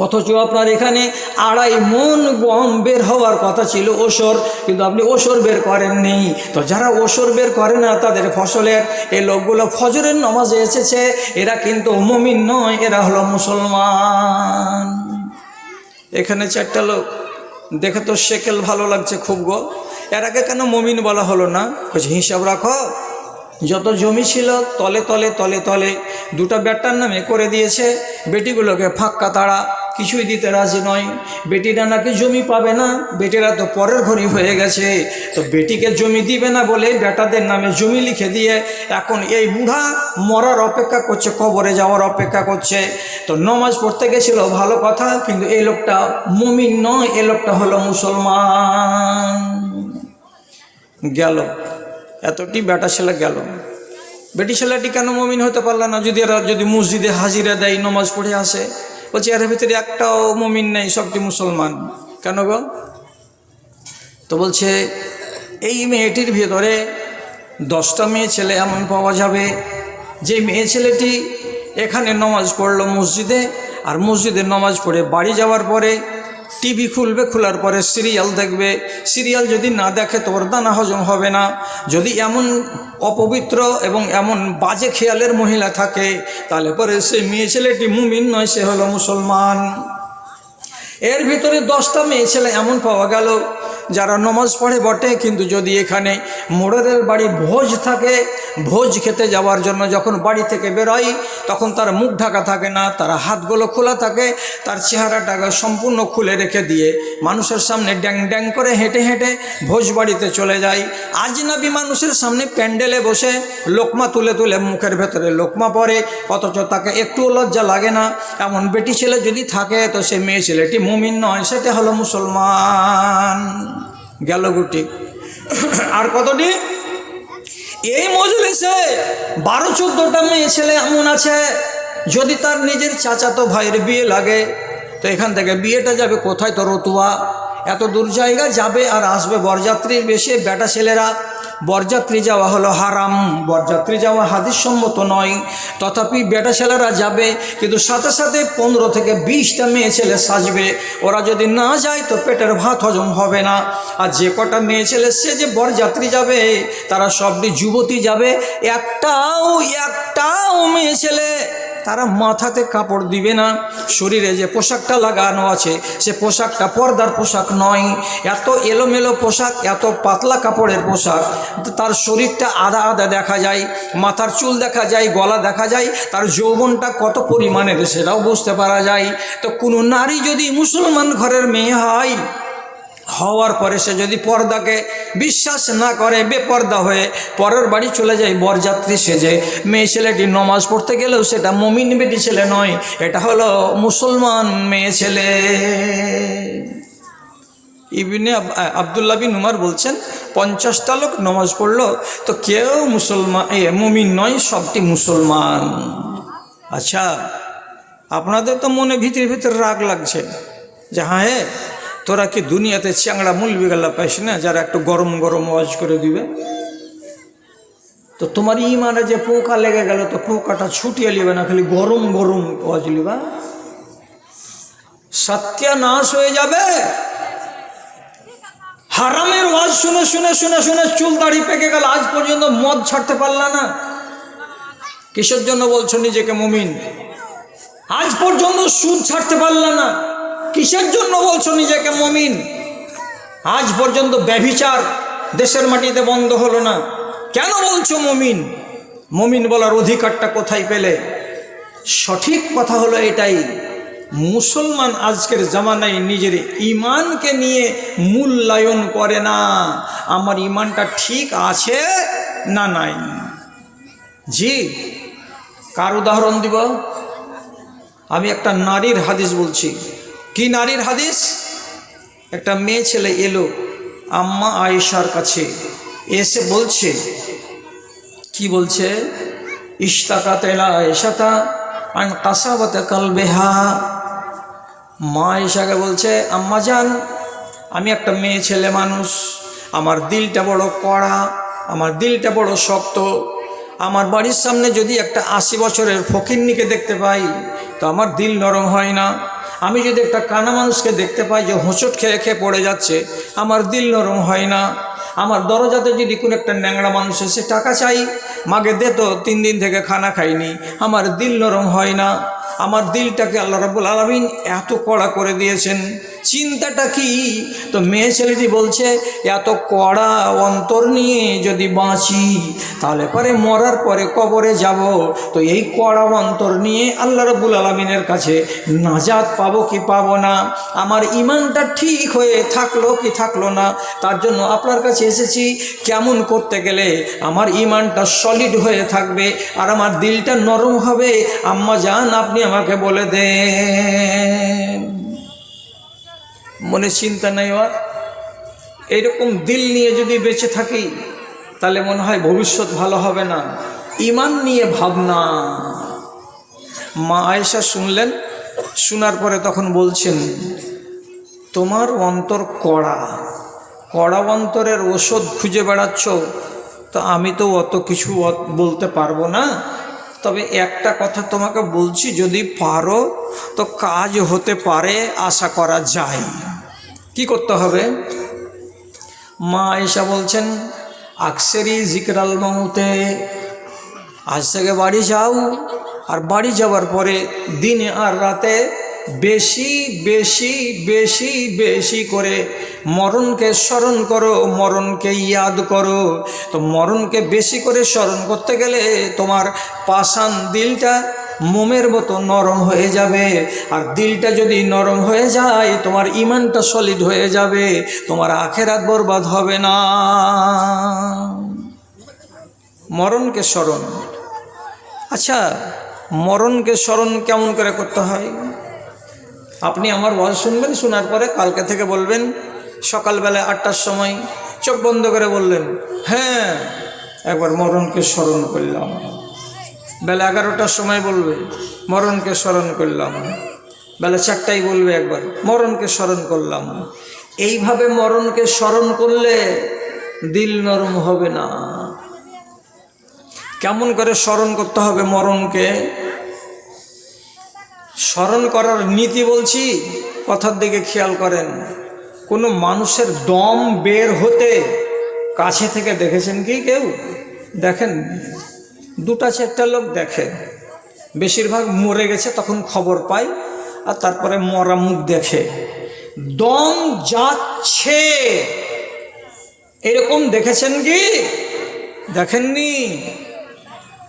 অথচ আপনার এখানে 2.5 মণ গম বের হওয়ার কথা ছিল ওসর, কিন্তু আপনি ওসর বের করেননি। তো যারা ওসর বের করে না তাদের ফসলের, এই লোকগুলো ফজরের নামাজে এসেছে, এরা কিন্তু মুমিন নয়, এরা হলো মুসলমান। এখানে 4টা লোক দেখে তো শেকেল ভালো লাগছে খুব গো, এর আগে কেন মুমিন বলা হলো না? হিসাব রাখো, যত জমি ছিল তলে তলে তলে তলে 2টা বেটার নামে করে দিয়েছে, বেটিগুলোকে ফাঁক্কা তাড়া, কিছুই দিতে রাজি নয়। বেটিরা নাকি জমি পাবে না, বেটিরা তো পরের ঘরই হয়ে গেছে, তো বেটিকে জমি দিবে না বলে বেটাদের নামে জমি লিখে দিয়ে এখন এই বুড়া মরার অপেক্ষা করছে, কবরে যাওয়ার অপেক্ষা করছে। তো নামাজ পড়তে গেছিল ভালো কথা, কিন্তু এই লোকটা মুমিন নয়, এই লোকটা হলো মুসলমান। গেল এতটি বেটা ছেলে গেল। বেটি ছেলেটি কেন মুমিন হতে পারল না? যদি এরা যদি মসজিদে হাজিরা দেয়, নামাজ পড়ে আসে, বলছে এর ভিতরে একটাও মুমিন নেই, সবটি মুসলমান। কেন গো? তো বলছে এই মেয়েটির ভিতরে 10টা মেয়ে ছেলে এমন পাওয়া যাবে যে মেয়ে ছেলেটি এখানে নামাজ পড়লো মসজিদে, আর মসজিদে নামাজ পড়ে বাড়ি যাওয়ার পরে টিভি খুলবে, খোলার পরে সিরিয়াল দেখবে, সিরিয়াল যদি না দেখে তো ওর দানা হজম হবে না। যদি এমন অপবিত্র এবং এমন বাজে খেয়ালের মহিলা থাকে, তাহলে পরে সে মেয়ে ছেলেটি মুমিন নয়, সে হলো মুসলমান। এর ভিতরে 10টা মেয়ে ছেলে এমন পাওয়া গেল যারা নামাজ পড়ে বটে, কিন্তু যদি এখানে মোড়ের বাড়ি ভোজ থাকে, ভোজ খেতে যাওয়ার জন্য যখন বাড়ি থেকে বেরোয় তখন তার মুখ ঢাকা থাকে না, তার হাতগুলো খোলা থাকে, তার চেহারাটাকে সম্পূর্ণ খুলে রেখে দিয়ে মানুষের সামনে ড্যাং ড্যাং করে হেঁটে হেঁটে ভোজ বাড়িতে চলে যায়। আজনাবি মানুষের সামনে প্যান্ডেলে বসে লোকমা তুলে তুলে মুখের ভেতরে লোকমা পড়ে, অথচ তাকে একটুও লজ্জা লাগে না। এমন বেটি ছেলে যদি থাকে তো সে মেয়ে ছেলেটি মুমিন নয়, সেটা হলো মুসলমান। গেল গুটি। আর কতটি? এই মজলিসে 12-14টা মেয়ে ছেলে এমন আছে, যদি তার নিজের চাচাতো ভাইয়ের বিয়ে লাগে তো এখান থেকে বিয়েটা যাবে কোথায়? তো রতুয়া, এত দূর জায়গা যাবে আর আসবে বরযাত্রীর বেশে। বেটা ছেলেরা বরযাত্রী যাওয়া হলো হারাম, বরযাত্রী যাওয়া হাদিস সম্মত নয়, তথাপি বেটা ছেলেরা যাবে, কিন্তু সাথে সাথে 15 থেকে 20টা মেয়ে ছেলে সাজবে। ওরা যদি না যায় তো পেটের ভাত হজম হবে না। আর যে কটা মেয়ে ছেলে সে যে বরযাত্রী যাবে তারা সবটি যুবতী যাবে, একটাও মেয়ে ছেলে তারা মাথাতে কাপড় দিবে না। শরীরে যে পোশাকটা লাগানো আছে সে পোশাকটা পর্দার পোশাক নয়, এত এলোমেলো পোশাক, এত পাতলা কাপড়ের পোশাক, তার শরীরটা আধা আধা দেখা যায়, মাথার চুল দেখা যায়, গলা দেখা যায়, তার যৌবনটা কত পরিমাণের সেটাও বুঝতে পারা যায়। তো কোনো নারী যদি মুসলমান ঘরের মেয়ে হয়, হওয়ার পরে সে যদি পর্দাকে বিশ্বাস না করে, বেপর্দা হয়ে পরের বাড়ি চলে যায় বরযাত্রী সেজে, মেয়ে ছেলেটি নমাজ পড়তে গেলেও সেটা মুমিন বেটি ছেলে নয়, এটা হলো মুসলমান মেয়ে ছেলে। আবদুল্লাহ বিন উমর বলছেন 50টা লোক নামাজ পড়লো তো কেউ মুসলমান মুমিন নয়, সবটি মুসলমান। আচ্ছা, আপনাদের তো মনে ভিতরে ভিতরে রাগ লাগছে যে হ্যাঁ তোরা কি দুনিয়াতে চ্যাংড়া মুলবি গাল্লা পাইস না যারা একটু গরম গরম ওয়াজ করে দিবে? তো তোমার ইমানে যে পোকা লেগে গেল তো পোকাটা ছুটিয়ে লিবে না, খালি গরম গরম ওয়াজ লিবা, সত্যানাশ হয়ে যাবে। হারামের ওয়াজ শুনে শুনে শুনে শুনে চুল দাড়ি পেকে গেল, আজ পর্যন্ত মদ ছাড়তে পারলা না। কিসের জন্য বলছো নিজেকে মুমিন? আজ পর্যন্ত সুদ ছাড়তে পারলা না, কিসের জন্য বলছো নিজেকে মুমিন? আজ পর্যন্ত ব্যভিচার দেশের মাটিতে বন্ধ হলো না, কেন বলছো মুমিন? মুমিন বলার অধিকারটা কোথায় পেলে? সঠিক কথা হলো এটাই, মুসলমান আজকের জামানায় নিজের ইমানকে নিয়ে মূল্যায়ন করে না, আমার ইমানটা ঠিক আছে না নাই। জি, কার উদাহরণ দিব? আমি একটা নারীর হাদিস বলছি। কি নারীর হাদিস? একটা মেয়ে ছেলে এলো আম্মা আয়েশার কাছে, এসে বলছে, কি বলছে? ইশতাকাত ইলা আয়েশাতা আন কাসাবাত কালবিহা। মা আয়েশাকে বলছে, আম্মা জান, আমি একটা মেয়ে ছেলে মানুষ, আমার দিলটা বড় কড়া, আমার দিলটা বড় শক্ত। আমার বাড়ির সামনে যদি একটা 80 বছরের ফকিন্নিকে দেখতে পাই তো আমার দিল নরম হয় না। আমি যদি একটা কানা মানুষকে দেখতে পাই যে হোঁচট খেয়ে খেয়ে পড়ে যাচ্ছে, আমার দিল নরম হয় না। আমার দরজাতে যদি কোনো একটা ন্যাংরা মানুষ এসে টাকা চাই, মাগে দে তো 3 দিন থেকে খানা খাইনি, আমার দিল নরম হয় না। আমার দিলটাকে আল্লাহ রাব্বুল আলামিন এত কড়া করে দিয়েছেন, চিন্তাটা কি? তো মেয়ে ছেলেটি বলছে, এত কড়া অন্তর নিয়ে যদি বাঁচি তাহলে পরে মরার পরে কবরে যাব, তো এই কড়া অন্তর নিয়ে আল্লাহ রাব্বুল আলামিনের কাছে নাজাত পাবো কি পাবো না? আমার ইমানটা ঠিক হয়ে থাকলো কি থাকলো না, তার জন্য আপনার কাছে এসেছি। কেমন করতে গেলে আমার ইমানটা সলিড হয়ে থাকবে আর আমার দিলটা নরম হবে? আম্মা জান, আপনি আমাকে বলে দেন। মনে চিন্তা নেই আর এইরকম দিল নিয়ে যদি বেঁচে থাকি তাহলে মনে হয় ভবিষ্যৎ ভালো হবে না। ইমান নিয়ে ভাবনা। মা আয়েশা শুনলেন, শোনার পরে তখন বলছেন, তোমার অন্তর কড়া, কড়া অন্তরের ওষুধ খুঁজে বেড়াচ্ছ, তো আমি তো অত কিছু বলতে পারবো না, তবে একটা কথা তোমাকে বলছি, যদি পারো তো কাজ হতে পারে, আশা করা যায়। কি করতে হবে? মা আয়েশা বলছেন, আকসেরি জিকরাল মৌতে, আজ থেকে বাড়ি যাও, আর বাড়ি যাওয়ার পরে দিনে আর রাতে বেশি বেশি বেশি বেশি করে মরণকে স্মরণ করো, মরণকে ইয়াদ করো। তো মরণকে বেশি করে স্মরণ করতে গেলে তোমার পাষাণ দিলটা মোমের মতো নরম হয়ে যাবে, আর দিলটা যদি নরম হয়ে যায় তোমার ইমানটা সলিড হয়ে যাবে, তোমার আখেরাত বরবাদ হবে না। মরণকে স্মরণ। আচ্ছা, মরণকে স্মরণ কেমন করে করতে হয়? আপনি আমার ওয়াজ শুনবেন, শোনার পরে কালকে থেকে বলবেন, সকালবেলা 8টার সময় চোখ বন্ধ করে বললেন, হ্যাঁ একবার মরণকে স্মরণ করলাম। বেলা 11টার সময় বলবে, মরণকে স্মরণ করলাম। বেলা 4টায় বলবে, একবার মরণকে স্মরণ করলাম। এইভাবে মরণকে স্মরণ করলে দিল নরম হবে না। কেমন করে স্মরণ করতে হবে মরণকে? স্মরণ করার নীতি বলছি, কথার দিকে খেয়াল করেন। কোনো মানুষের দম বের হতে কাছে থেকে দেখেছেন কি কেউ? দেখেন, 2-4টা লোক দেখে, বেশিরভাগ মরে গেছে তখন খবর পায়, আর তারপরে মরা মুখ দেখে। দম যাচ্ছে এরকম দেখেছেন কি? দেখেননি?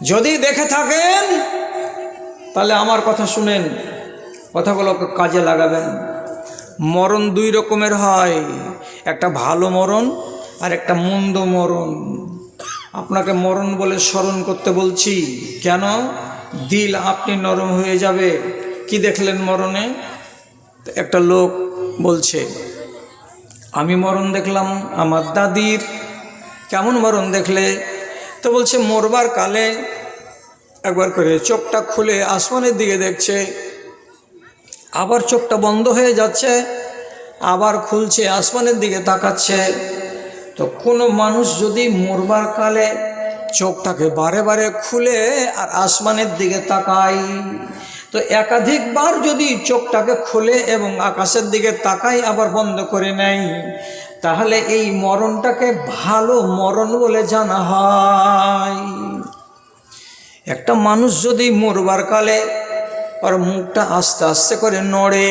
যদি দেখে থাকেন তাহলে আমার কথা শুনেন, কথাগুলোকে কাজে লাগাবেন। মরণ 2 রকমের হয়, একটা ভালো মরণ আর একটা মন্দ মরণ। আপনাকে মরণ বলে স্মরণ করতে বলছি কেন? দিল আপনি নরম হয়ে যাবে। কি দেখলেন মরণে? একটা লোক বলছে, আমি মরণ দেখলাম আমার দাদির। কেমন মরণ দেখলে? তো বলছে মরবার কালে একবার করে চোখটা খুলে আসমানের দিকে দেখছে, আবার চোখটা বন্ধ হয়ে যাচ্ছে, আবার খুলছে, আসমানের দিকে তাকাচ্ছে। তো কোনো মানুষ যদি মরবার কালে চোখটাকে বারে বারে খুলে আর আসমানের দিকে তাকায়, তো একাধিকবার যদি চোখটাকে খুলে এবং আকাশের দিকে তাকায় আবার বন্ধ করে নেয়, তাহলে এই মরণটাকে ভালো মরণ বলে জানা হয়। একটা মানুষ যদি মরবার কালে ওর মুখটা আস্তে আস্তে করে নড়ে,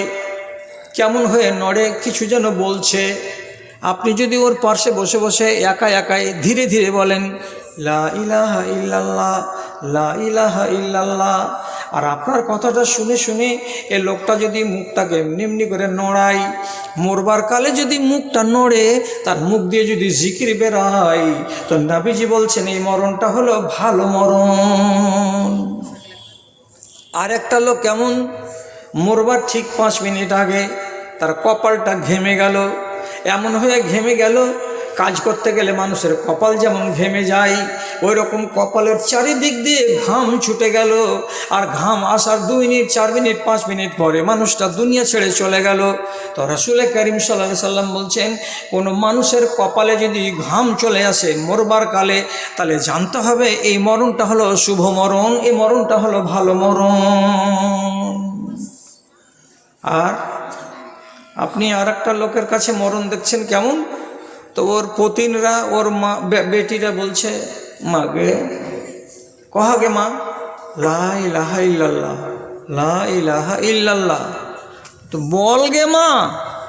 কেমন হয়ে নড়ে কিছু যেন বলছে, আপনি যদি ওর পাশে বসে বসে একা একাই ধীরে ধীরে বলেন লা ইলাহা ইল্লাল্লাহ, লা ইলাহা ইল্লাল্লাহ, আর আপনার কথাটা শুনে শুনে এ লোকটা যদি মুখটাকে এমনি এমনি করে নড়ায়, মরবার কালে যদি মুখটা নড়ে, তার মুখ দিয়ে যদি জিকির বেরোয়, তো নবীজি বলছেন এই মরণটা হলো ভালো মরণ। আর একটা লোক কেমন, মরবার ঠিক 5 মিনিট আগে তার কপালটা ঘেমে গেল, এমন হয়ে ঘেমে গেল, কাজ করতে গেলে মানুষের কপাল যেমন ঘেমে যায়, ওই রকম কপালের চারিদিক দিয়ে ঘাম ছুটে গেল। আর ঘাম আসার 2 মিনিট 4 মিনিট 5 মিনিট পরে মানুষটা দুনিয়া ছেড়ে চলে গেল। তো রাসূল করিম সাল্লাল্লাহু আলাইহি সাল্লাম বলছেন, কোনো মানুষের কপালে যদি ঘাম চলে আসে মরবার কালে, তাহলে জানতে হবে এই মরণটা হলো শুভ মরণ, এই মরণটা হলো ভালো মরণ। আর আপনি আর একটা লোকের কাছে মরণ দেখছেন কেমন, তো ওর পতিনরা, ওর মা বেটিরা বলছে মা গে, কহা গে মা, লা ইলাহা ইল্লাল্লাহ, লা ইলাহা ইল্লাল্লাহ। তো বল গে মা,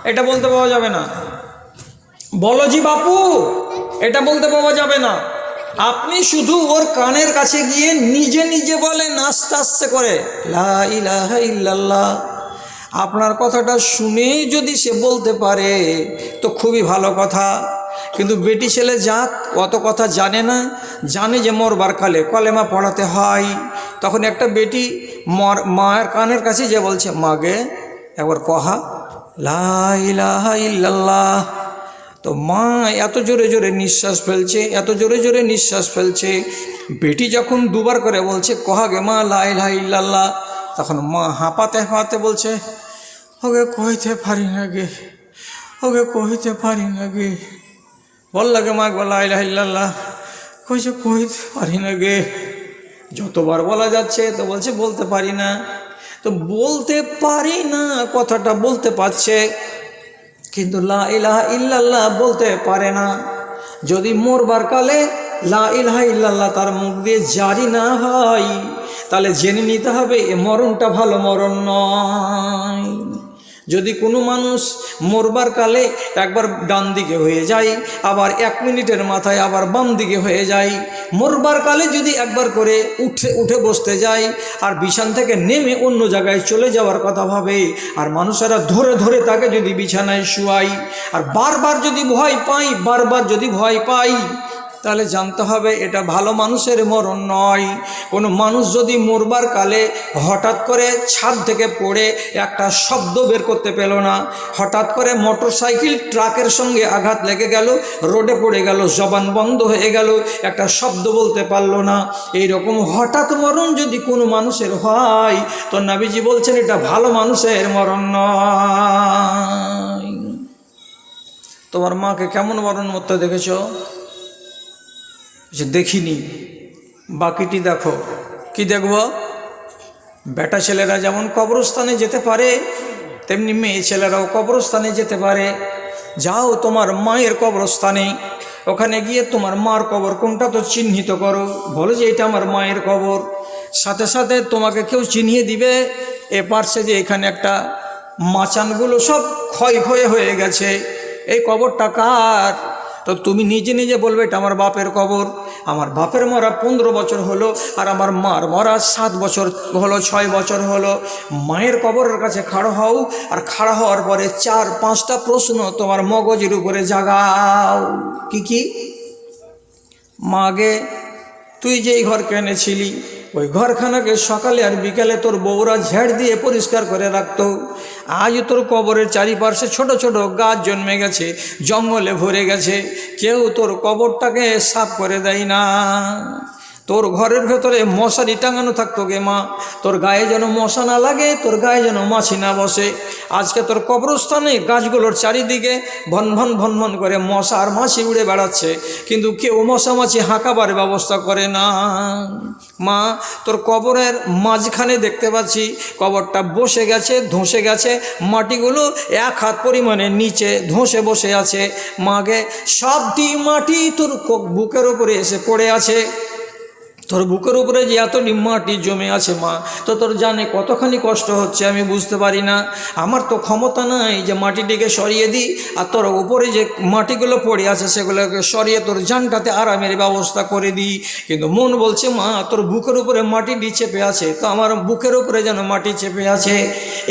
এটা বলতে পাওয়া যাবে না। বলো জি বাপু, এটা বলতে পাওয়া যাবে না। আপনি শুধু ওর কানের কাছে গিয়ে নিজে নিজে বলেন আস্তে আস্তে করে লা ইলাহা ইল্লাল্লাহ। আপনার কথাটা শুনেই যদি সে বলতে পারে তো খুবই ভালো কথা। কিন্তু বেটি ছেলে যাক অত কথা জানে না, জানে যে মরবার কালে কলেমা পড়াতে হয়। তখন একটা বেটি মায়ের কানের কাছে যে বলছে মা গে একবার কহা লা ইলাহা ইল্লাল্লাহ। তো মা এত জোরে জোরে নিঃশ্বাস ফেলছে, এত জোরে জোরে নিঃশ্বাস ফেলছে, বেটি যখন 2 বার করে বলছে কহা গে মা লা ইলাহা ইল্লাল্লাহ, তখন মা হাঁপাতে হাঁপাতে বলছে ওকে কইতে পারি না গে, ওকে কইতে পারি না গে। বল লাগে মা লা ইলাহা ইল্লাল্লাহ, কইছে কইতে পারি না গে। যতবার বলা যাচ্ছে তো বলছে বলতে পারি না। তো বলতে পারি না কথাটা বলতে পারছে, কিন্তু লা ইলাহা ইল্লাল্লাহ বলতে পারে না। যদি মরবার কালে লা ইলাহা ইল্লাল্লাহ তার মুখ দিয়ে জারি না হয়, তাহলে জেনে নিতে হবে এ মরণটা ভালো মরণ নয়। যদি কোনো মানুষ মরবার কালে একবার ডান দিকে হয়ে যায়, আবার 1 মিনিটের মাথায় আবার বাম দিকে হয়ে যায়, মরবার কালে যদি একবার করে উঠে বসতে যায় আর বিছান থেকে নেমে অন্য জায়গায় চলে যাওয়ার কথা ভাবে, আর মানুষেরা ধরে ধরে তাকে যদি বিছানায় শুয়াই, আর বারবার যদি ভয় পাই, বারবার যদি ভয় পাই, তাহলে জানতে হবে এটা ভালো মানুষের মরণ নয়। কোনো মানুষ যদি মরবার কালে হঠাৎ করে ছাদ থেকে পড়ে একটা শব্দ বের করতে পেল না, হঠাৎ করে মোটরসাইকেল ট্রাকের সঙ্গে আঘাত লেগে গেল, রোডে পড়ে গেল, জবান বন্ধ হয়ে গেল, একটা শব্দ বলতে পারলো না, এইরকম হঠাৎ মরণ যদি কোনো মানুষের হয়, তো নবীজি বলছেন এটা ভালো মানুষের মরণ নয়। তোমার মাকে কেমন মরণ মরতে দেখেছো? যে দেখিনি, বাকিটি দেখো। কি দেখব? বেটা ছেলেরা যেমন কবরস্থানে যেতে পারে, তেমনি মেয়ে ছেলেরাও কবরস্থানে যেতে পারে। যাও তোমার মায়ের কবরস্থানে, ওখানে গিয়ে তোমার মার কবর কোনটা তো চিহ্নিত করো, বলো যে এটা আমার মায়ের কবর। সাথে সাথে তোমাকে কেউ চিনিয়ে দিবে এ পারছে যে এখানে একটা মাচানগুলো সব ক্ষয় ক্ষয় হয়ে গেছে, এই কবরটা কার? তো তুমি নিজে নিজে বলবে এটা আমার বাপের কবর। আমার বাপের মরা 15 বছর হলো, আর আমার মার মরা 7 বছর হলো, 6 বছর হলো। মায়ের কবরের কাছে খাড়া হও, আর খাড়া হওয়ার পরে 4-5টা প্রশ্ন তোমার মগজের উপরে জাগাও। কি কি? মাগে তুই যেই ঘর কিনেছিলি, ওই ঘরখানাকে সকালে আর বিকালে তোর বউরা ঝাড় দিয়ে পরিষ্কার করে রাখতো, আজ তোর কবরের চারিপাশে ছোট ছোট গাছ জন্মে গেছে, জঙ্গলে ভরে গেছে, কেউ তোর কবরটাকে সাফ করে দেয় না। তোর ঘরের ভেতরে মশারি টাঙানো থাকতো গে মা, তোর গায়ে যেন মশা না লাগে, তোর গায়ে যেন মাছি না বসে। আজকে তোর কবরস্থানে গাছগুলোর চারিদিকে ভন ভন ভন ভন করে মশা আর মাছি উড়ে বেড়াচ্ছে, কিন্তু কেউ মশা মাছি হাঁকাবার ব্যবস্থা করে না। মা, তোর কবরের মাঝখানে দেখতে পাচ্ছি কবরটা বসে গেছে, ধসে গেছে, মাটিগুলো 1 হাত পরিমাণে নিচে ধসে বসে আছে। মাকে সবটি মাটি তোর বুকের উপরে এসে পড়ে আছে। তোর বুকের উপরে যে এতটি মাটি জমে আছে মা, তো তোর জানে কতখানি কষ্ট হচ্ছে আমি বুঝতে পারি না। আমার তো ক্ষমতা নাই যে মাটিটিকে সরিয়ে দিই, আর তোর উপরে যে মাটিগুলো পড়ে আছে সেগুলোকে সরিয়ে তোর জানটাতে আরামের ব্যবস্থা করে দিই, কিন্তু মন বলছে মা তোর বুকের উপরে মাটিটি চেপে আছে, তো আমার বুকের উপরে যেন মাটি চেপে আছে।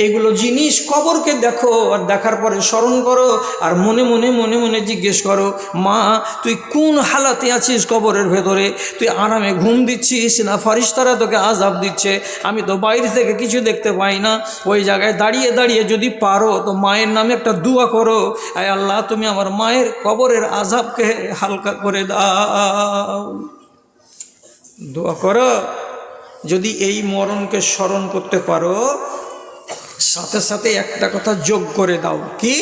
এইগুলো জিনিস কবরকে দেখো, আর দেখার পরে স্মরণ করো, আর মনে মনে মনে মনে জিজ্ঞেস করো, মা তুই কোন হালাতে আছিস কবরের ভেতরে? তুই আরামে ঘুম দিচ্ছিস না ফারিস্তারা তোকে আযাব দিচ্ছে? আমি তো বাইরে থেকে কিছু দেখতে পাই না। ওই জায়গায় দাঁড়িয়ে দাঁড়িয়ে যদি পারো তো মায়ের নামে একটা দোয়া করো, আয় আল্লাহ তুমি আমার মায়ের কবরের আযাবকে হালকা করে দাও। দোয়া করো। যদি এই মরণকে স্মরণ করতে পারো, সাথে সাথে একটা কথা যোগ করে দাও। কি?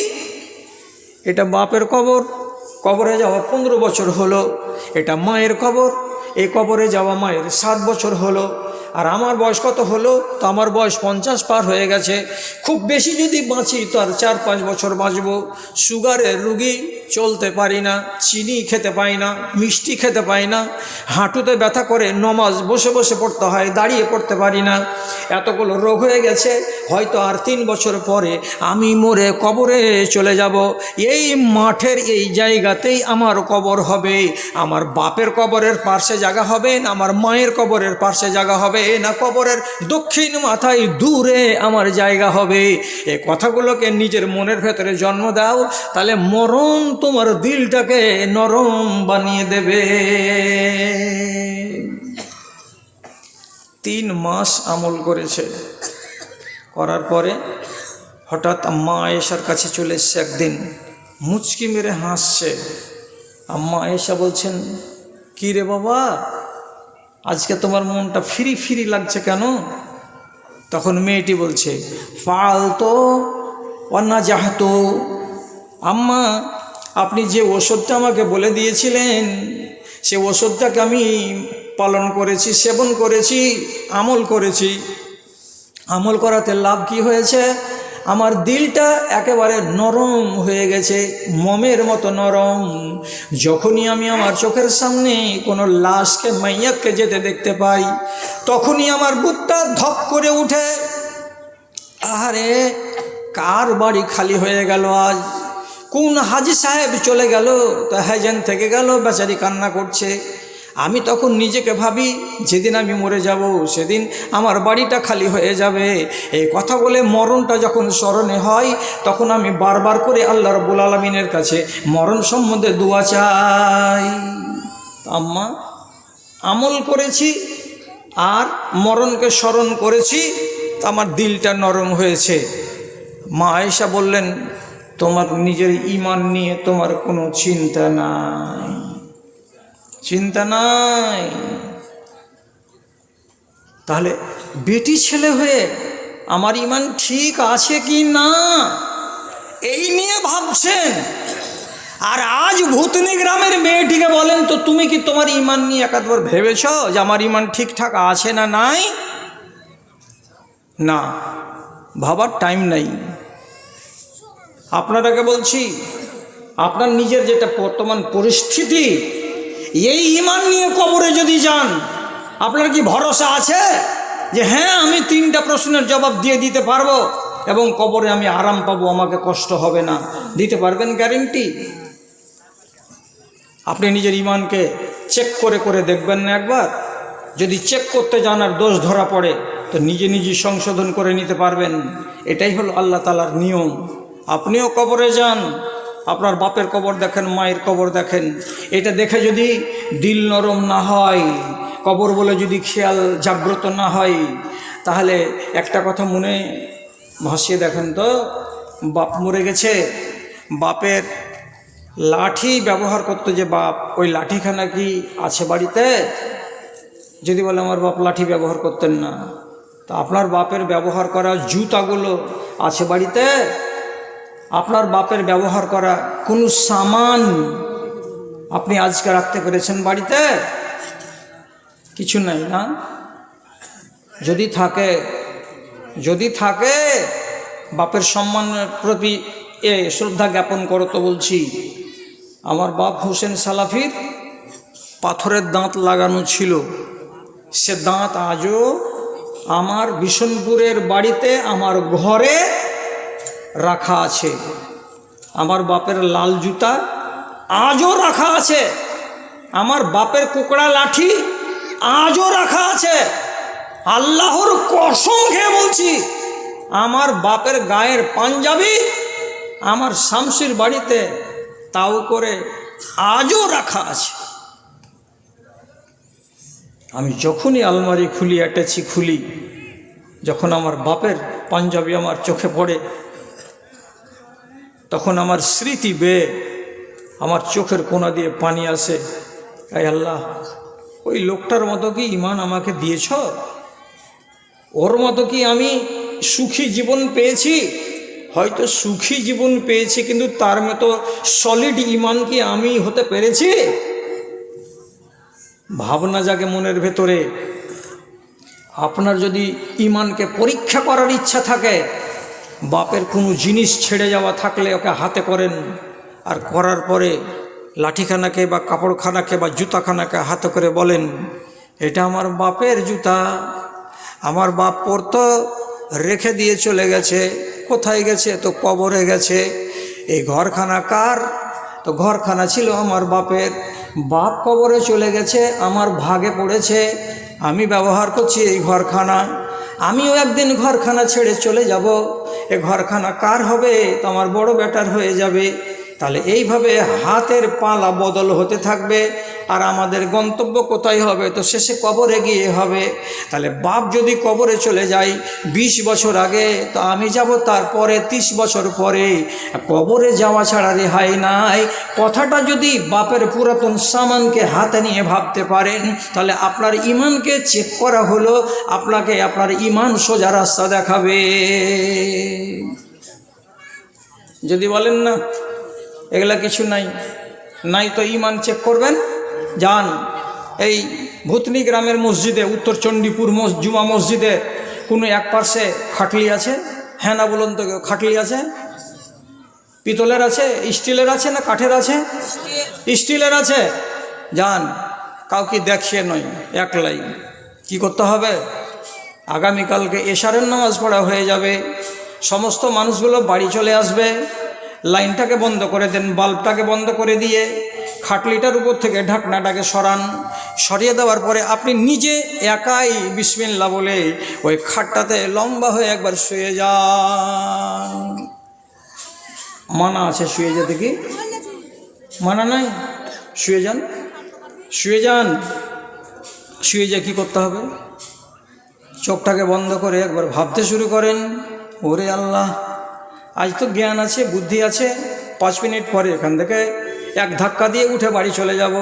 এটা বাপের কবর, কবরে যাওয়া 15 বছর হলো। এটা মায়ের কবর, এই কবরে যাওয়া মায়ের 7 বছর হলো। আর আমার বয়স কত হলো? তো আমার বয়স 50 পার হয়ে গেছে। খুব বেশি যদি বাঁচি তো আর 4-5 বছর বাঁচব। সুগারের রুগী, চলতে পারি না, চিনি খেতে পাই না, মিষ্টি খেতে পাই না, হাঁটুতে ব্যথা করে নমাজ বসে বসে পড়তে হয়, দাঁড়িয়ে পড়তে পারি না। এতগুলো রোগ হয়ে গেছে, হয়তো আর 3 বছর পরে আমি মরে কবরে চলে যাব। এই মাঠের এই জায়গাতেই আমার কবর হবে। আমার বাপের কবরের পাশে জায়গা হবে না, আমার মায়ের কবরের পাশে জায়গা হবে না, কবরের দক্ষিণ মাথায় দূরে আমার জায়গা হবে। এই কথাগুলোকে নিজের মনের ভেতরে জন্ম দাও, তাহলে মরণ তোমার দিলটাকে নরম বানিয়ে দেবে। 3 মাস আমল করেছে, করার পরে হঠাৎ আম্মা আয়েশার কাছে চলে এসছে। একদিন মুচকি মেরে হাসছে। আম্মা আয়েশা বলছেন, কী রে বাবা, আজকে তোমার মনটা ফ্রি ফ্রি লাগছে কেন? তখন মেয়েটি বলছে, ফালতো অন্না যাহতো, আম্মা আপনি যে ওষুধটা আমাকে বলে দিয়েছিলেন সে ওষুধটাকে আমি পালন করেছি, সেবন করেছি, আমল করেছি। আমল করাতে লাভ কি হয়েছে? আমার দিলটা একেবারে নরম হয়ে গেছে, মোমের মতো নরম। যখনই আমি আমার চোখের সামনে কোনো লাশকে, মাইয়াতকে যেতে দেখতে পাই, তখনই আমার বুকটা ধক করে উঠে। আহারে, কার বাড়ি খালি হয়ে গেল আজ? কোন হাজি সাহেব চলে গেল, তো হ্যাজেন থেকে গেল, বেচারি কান্না করছে। আমি তখন নিজেকে ভাবি, যেদিন আমি মরে যাব সেদিন আমার বাড়িটা খালি হয়ে যাবে। এই কথা বলে মরণটা যখন স্মরণে হয়, তখন আমি বারবার করে আল্লাহ রাব্বুল আলামিনের কাছে মরণ সম্বন্ধে দোয়া চাই। আম্মা, আমল করেছি আর মরণকে স্মরণ করেছি, আমার দিলটা নরম হয়েছে। মা আয়েশা বললেন, তোমার নিজের ঈমান নিয়ে তোমার কোনো চিন্তা নাই, চিন্তা নাই। তাহলে বেটি ছেলে হয়ে আমার ঈমান ঠিক আছে কি না এই নিয়ে ভাবছেন। আর আজ ভূতনি গ্রামের মেয়েটিকে বলেন, তো তুমি কি তোমার ঈমান নিয়ে একবার ভেবেছ যে আমার ঈমান ঠিকঠাক আছে না নাই? না, ভাবার টাইম নাই। আপনারাকে বলছি, আপনার নিজের যেটা বর্তমান পরিস্থিতি, এই ঈমান নিয়ে কবরে যদি যান, আপনার কি ভরসা আছে যে হ্যাঁ আমি 3টা প্রশ্নের জবাব দিয়ে দিতে পারবো এবং কবরে আমি আরাম পাবো, আমাকে কষ্ট হবে না? দিতে পারবেন গ্যারেন্টি? আপনি নিজের ঈমানকে চেক করে করে দেখবেন না একবার? যদি চেক করতে যান আর দোষ ধরা পড়ে, তো নিজে নিজে সংশোধন করে নিতে পারবেন। এটাই হলো আল্লাহ তাআলার নিয়ম। আপনিও কবরে যান, আপনার বাপের কবর দেখেন, মায়ের কবর দেখেন, এটা দেখে যদি দিল নরম না হয়, কবর বলে যদি খেয়াল জাগ্রত না হয়, তাহলে একটা কথা মনে ভাসিয়ে দেখেন তো, বাপ মরে গেছে, বাপের লাঠি ব্যবহার করতো যে বাপ, ওই লাঠিখানা কি আছে বাড়িতে? যদি বলে আমার বাপ লাঠি ব্যবহার করতেন না, তা আপনার বাপের ব্যবহার করা জুতাগুলো আছে বাড়িতে? আপনার বাপের ব্যবহার করা কোনো সামান আপনি আজকে রাখতে পেরেছেন বাড়িতে? কিছু নাই না? যদি থাকে বাপের সম্মানের প্রতি শ্রদ্ধা জ্ঞাপন করো। তো বলছি, আমার বাপ হোসেন সালাফির পাথরের দাঁত লাগানো ছিল, সে দাঁত আজও আমার বিশনপুরের বাড়িতে আমার ঘরে রাখা আছে। আমার বাপের লাল জুতা আজও রাখা আছে, আমার বাপের কুকড়া লাঠি আজও রাখা আছে। আল্লাহর কসম খেয়ে বলছি, আমার বাপের গায়ের পাঞ্জাবি আমার শামসির বাড়িতে তাও করে আজও রাখা আছে। আমি যখনই আলমারি খুলি, অ্যাটাচি খুলি, যখন আমার বাপের পাঞ্জাবি আমার চোখে পড়ে, তখন আমার স্মৃতি বেয়ে আমার চোখের কোনা দিয়ে পানি আসে। তাই আল্লাহ, ওই লোকটার মতো কি ঈমান আমাকে দিয়েছ? ওর মতো কি আমি সুখী জীবন পেয়েছি? হয়তো সুখী জীবন পেয়েছি, কিন্তু তার মতো সলিড ঈমান কি আমি হতে পেরেছি? ভাবনা জাগে মনের ভেতরে। আপনার যদি ঈমানকে পরীক্ষা করার ইচ্ছা থাকে, বাপের কোনো জিনিস ছেড়ে যাওয়া থাকলে ওকে হাতে করেন, আর করার পরে লাঠিখানাকে বা কাপড়খানাকে বা জুতাখানাকে হাতে করে বলেন, এটা আমার বাপের জুতা, আমার বাপ পরতো, রেখে দিয়ে চলে গেছে। কোথায় গেছে? তো কবরে গেছে। এই ঘরখানা কার? তো ঘরখানা ছিল আমার বাপের, বাপ কবরে চলে গেছে, আমার ভাগে পড়েছে, আমি ব্যবহার করছি এই ঘরখানা। আমিও একদিন ঘরখানা ছেড়ে চলে যাব, এ ঘরখানা কার হবে? তো আমার বড় বেটার হয়ে যাবে। তাহলে এইভাবে হাতের পালা বদল হতে থাকবে, আর আমাদের গন্তব্য কোথায় হবে? তো শেষে কবরে গিয়ে হবে। তাহলে বাপ যদি কবরে চলে যায় 20 বছর আগে, তো আমি যাব তারপরে 30 বছর পরে। কবরে যাওয়া ছাড়া রেহাই নাই। কথাটা যদি বাপের পুরাতন সামানকে হাতে নিয়ে ভাবতে পারেন, তাহলে আপনার ঈমানকে চেক করা হলো, আপনাকে আপনার ঈমান সোজা রাস্তা দেখাবে। যদি বলেন না এগুলা কিছু নাই, তো ঈমান চেক করবেন। যান এই ভূতনি গ্রামের মসজিদে, উত্তর চণ্ডীপুর জুমা মসজিদে কোনো এক পাশে খাটলি আছে? হ্যাঁ না বলুন তো, খাটলি আছে? পিতলের আছে, স্টিলের আছে না কাঠের আছে? স্টিলের আছে। যান, কাউকে দেখিয়ে নয়, একলাই কি করতে হবে? আগামীকালকে এশারের নামাজ পড়া হয়ে যাবে, সমস্ত মানুষগুলো বাড়ি চলে আসবে। লাইনটাকে বন্ধ করে দেন, বাল্বটাকে বন্ধ করে দিয়ে খাটলিটার উপর থেকে ঢাকনাটাকে সরিয়ে দেওয়ার পরে আপনি নিজে একাই বিসমিল্লাহ বলে ওই খাটটাতে লম্বা হয়ে একবার শুয়ে যান। মানা আছে শুয়ে যেতে? কি মানা নাই? শুয়ে যান। শুয়ে যা কি করতে হবে? চোখটাকে বন্ধ করে একবার ভাবতে শুরু করেন, ওরে আল্লাহ, আজ তো জ্ঞান আছে, বুদ্ধি আছে, 5 মিনিট পরে এখান থেকে এক ধাক্কা দিয়ে উঠে বাড়ি চলে যাব।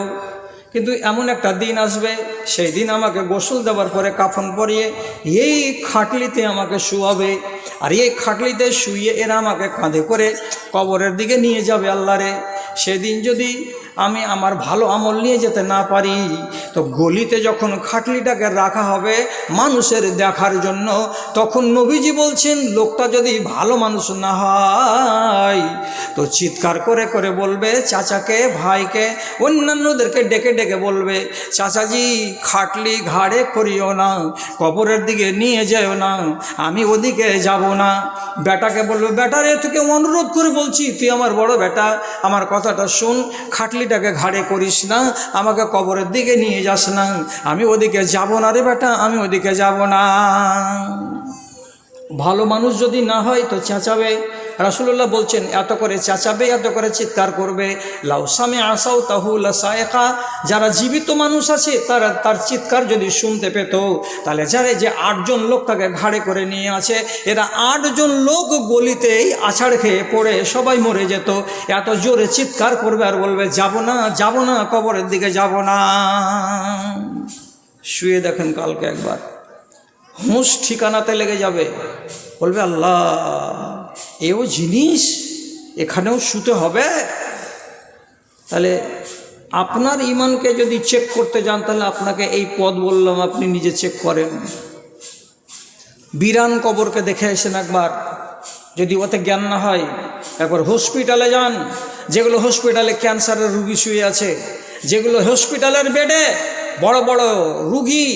কিন্তু এমন একটা দিন আসবে, সেই দিন আমাকে গোসল দেওয়ার পরে কাফন পরিয়ে এই খাটলিতে আমাকে শুয়াবে, আর এই খাটলিতে শুয়ে এরা আমাকে কাঁধে করে কবরের দিকে নিয়ে যাবে। আল্লাহরে, সেদিন যদি আমি আমার ভালো আমল নিয়ে যেতে না পারি, তো গলিতে যখন খাটলিটাকে রাখা হবে মানুষের দেখার জন্য, তখন নবীজি বলছেন লোকটা যদি ভালো মানুষ না হয় তো চিৎকার করে করে বলবে চাচাকে, ভাইকে, অন্যান্যদেরকে ডেকে ডেকে বলবে, চাচাজি খাটলি ঘাড়ে করিও না, কবরের দিকে নিয়ে যেও না, আমি ওদিকে যাব না। বেটাকে বলবে, বেটারে তোকে অনুরোধ করে বলছি, তুই আমার বড় বেটা, আমার কথাটা শুন, খাটলিটাকে ঘাড়ে করিস না, আমাকে কবরের দিকে নিয়ে যাস না, আমি ওদিকে যাব না রে বেটা, আমি ওদিকে যাব না। ভালো মানুষ যদি না হয় তো চেঁচাবে, রাসূলুল্লাহ বলছেন এত করে চেঁচাবে, এত করে চিৎকার করবে, লাউ সামি আসাও তাহু লাসায়েকা, যারা জীবিত মানুষ আছে তার চিৎকার যদি শুনতে পেত, তাহলে যারা যে 8জন লোক তাকে ঘাড়ে করে নিয়ে আছে, এরা 8জন লোক গলিতেই আছাড় খেয়ে পড়ে সবাই মরে যেত। এত জোরে চিৎকার করবে আর বলবে যাব না, যাব না, কবরের দিকে যাব না। শুয়ে দেখেন কালকে একবার হুঁশ ঠিকানাতে লেগে যাবে, বলবে আল্লাহ এও জিনিস, এখানেও শুতে হবে। তাহলে আপনার ইমানকে যদি চেক করতে যান, তাহলে আপনাকে এই পদ বললাম, আপনি নিজে চেক করেন। বিরান কবরকে দেখে এসেন একবার, যদি ওতে জ্ঞান না হয় একবার হসপিটালে যান, যেগুলো হসপিটালে ক্যান্সারের রুগী শুয়ে আছে, যেগুলো হসপিটালের বেডে বড় বড় রুগী,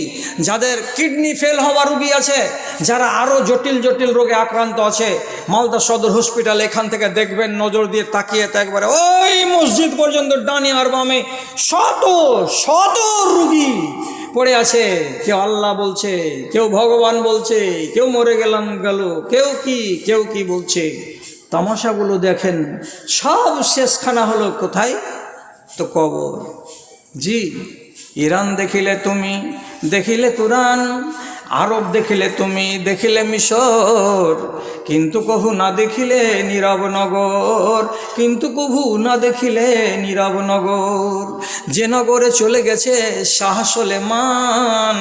যাদের কিডনি ফেল হওয়া রুগী আছে, যারা আরও জটিল জটিল রোগে আক্রান্ত আছে, মালদা সদর হসপিটাল, এখান থেকে দেখবেন নজর দিয়ে তাকিয়ে তো একবারে ওই মসজিদ পর্যন্ত ডানে আর বামে শত শত রুগী পড়ে আছে। কেউ আল্লাহ বলছে, কেউ ভগবান বলছে, কেউ মরে গেলাম গেল, কেউ কি বলছে। তামাশাগুলো দেখেন, সব শেষখানা হলো কোথায়? তো কবর। জি, ইরান দেখিলে তুমি দেখিলে তুরান, আরব দেখিলে তুমি দেখিলে মিশর, কিন্তু কভু না দেখিলে নীরব নগর, কিন্তু কভু না দেখিলে নীরব নগর। যে নগরে চলে গেছে শাহ সুলেমান,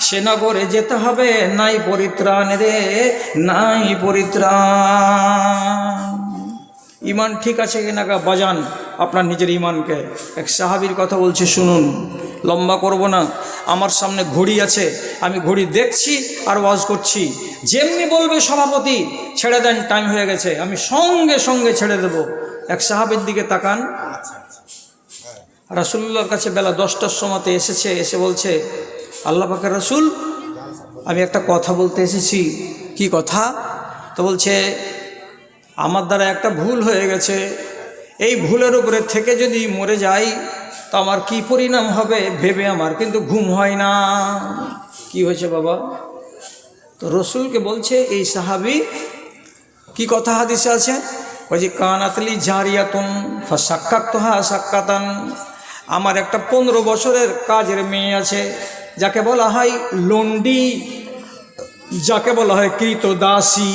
সে নগরে যেতে হবে, নাই পরিত্রাণ রে, নাই পরিত্রাণ। ইমান ঠিক আছে কিনা বাজান আপনার নিজের ইমানকে। এক সাহাবীর কথা বলছি শুনুন, লম্বা করব না। আমার সামনে ঘড়ি আছে, আমি ঘড়ি দেখছি আর ওয়াজ করছি। যেমনি বলবে সভাপতি ছেড়ে দেন, টাইম হয়ে গেছে, আমি সঙ্গে সঙ্গে ছেড়ে দেব। এক সাহাবীর দিকে তাকান, রাসূলুল্লাহর কাছে বেলা 10টার সময়তে এসেছে, এসে বলছে আল্লাহ পাকের রাসূল, আমি একটা কথা বলতে এসেছি। কি কথা? তো বলছে আমার দ্বারা একটা ভুল হয়ে গেছে, এই ভুলের উপরে থেকে যদি মরে যাই তো আমার কি পরিণাম হবে ভেবে আমার কিন্তু ঘুম হয় না। কি হয়েছে বাবা? তো রসুলকে বলছে এই সাহাবী, কি কথা হাদিসে আছে? ওই যে কানাতলি জারিয়াতুন ফাসাক্কাতুহা সাক্কাতান, আমার একটা 15 বছরের কাজের মেয়ে আছে, যাকে বলা হয় লন্ডি, যাকে বলা হয় কৃতদাসী।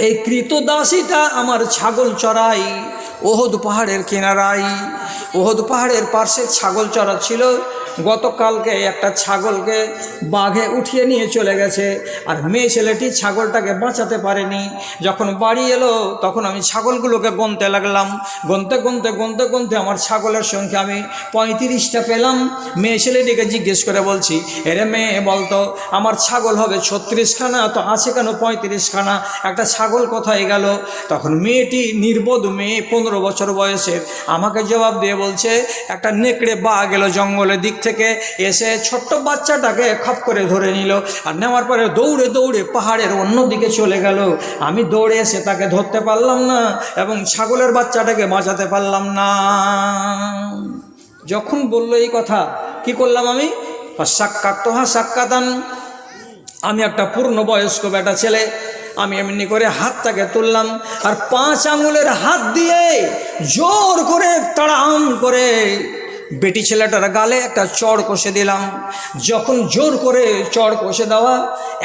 এই কৃতদাসীটা আমার ছাগল চড়াই ওহদ পাহাড়ের কিনারায়। ওহদ পাহাড়ের পাশে ছাগল চড়া ছিল। গতকালকে একটা ছাগলকে বাঘে উঠিয়ে নিয়ে চলে গেছে, আর মেয়ে ছেলেটি ছাগলটাকে বাঁচাতে পারেনি। যখন বাড়ি এলো তখন আমি ছাগলগুলোকে গুনতে লাগলাম। গুনতে আমার ছাগলের সংখ্যা আমি 35টা পেলাম। মেয়ে ছেলেটিকে জিজ্ঞেস করে বলছি, এরে মেয়ে বলতো আমার ছাগল হবে 36খানা, তো আছে কেন 35খানা? একটা ছাগল কোথায় গেল? তখন মেয়েটি, নির্বোধ মেয়ে, 15 বছর বয়সের, আমাকে জবাব দিয়ে বলছে একটা নেকড়ে বাঘ এলো জঙ্গলের দিক থেকে, এসে ছোট্ট বাচ্চাটাকে খপ করে ধরে নিল, আর নেওয়ার পরে দৌড়ে দৌড়ে পাহাড়ের অন্য দিকে চলে গেল। আমি দৌড়ে এসে তাকে ধরতে পারলাম না এবং ছাগলের বাচ্চাটাকে বাঁচাতে পারলাম না। যখন বলল এই কথা, কি করলাম আমি? সাক্কাতুহা সাক্কাতান, আমি একটা পূর্ণবয়স্ক বেটা ছেলে, আমি এমনি করে হাতটাকে তুললাম আর 5 আঙুলের হাত দিয়ে জোর করে তাড়াম করে বেটি ছেলেটার গালে একটা চড় কষে দিলাম। যখন জোর করে চড় কষে দেওয়া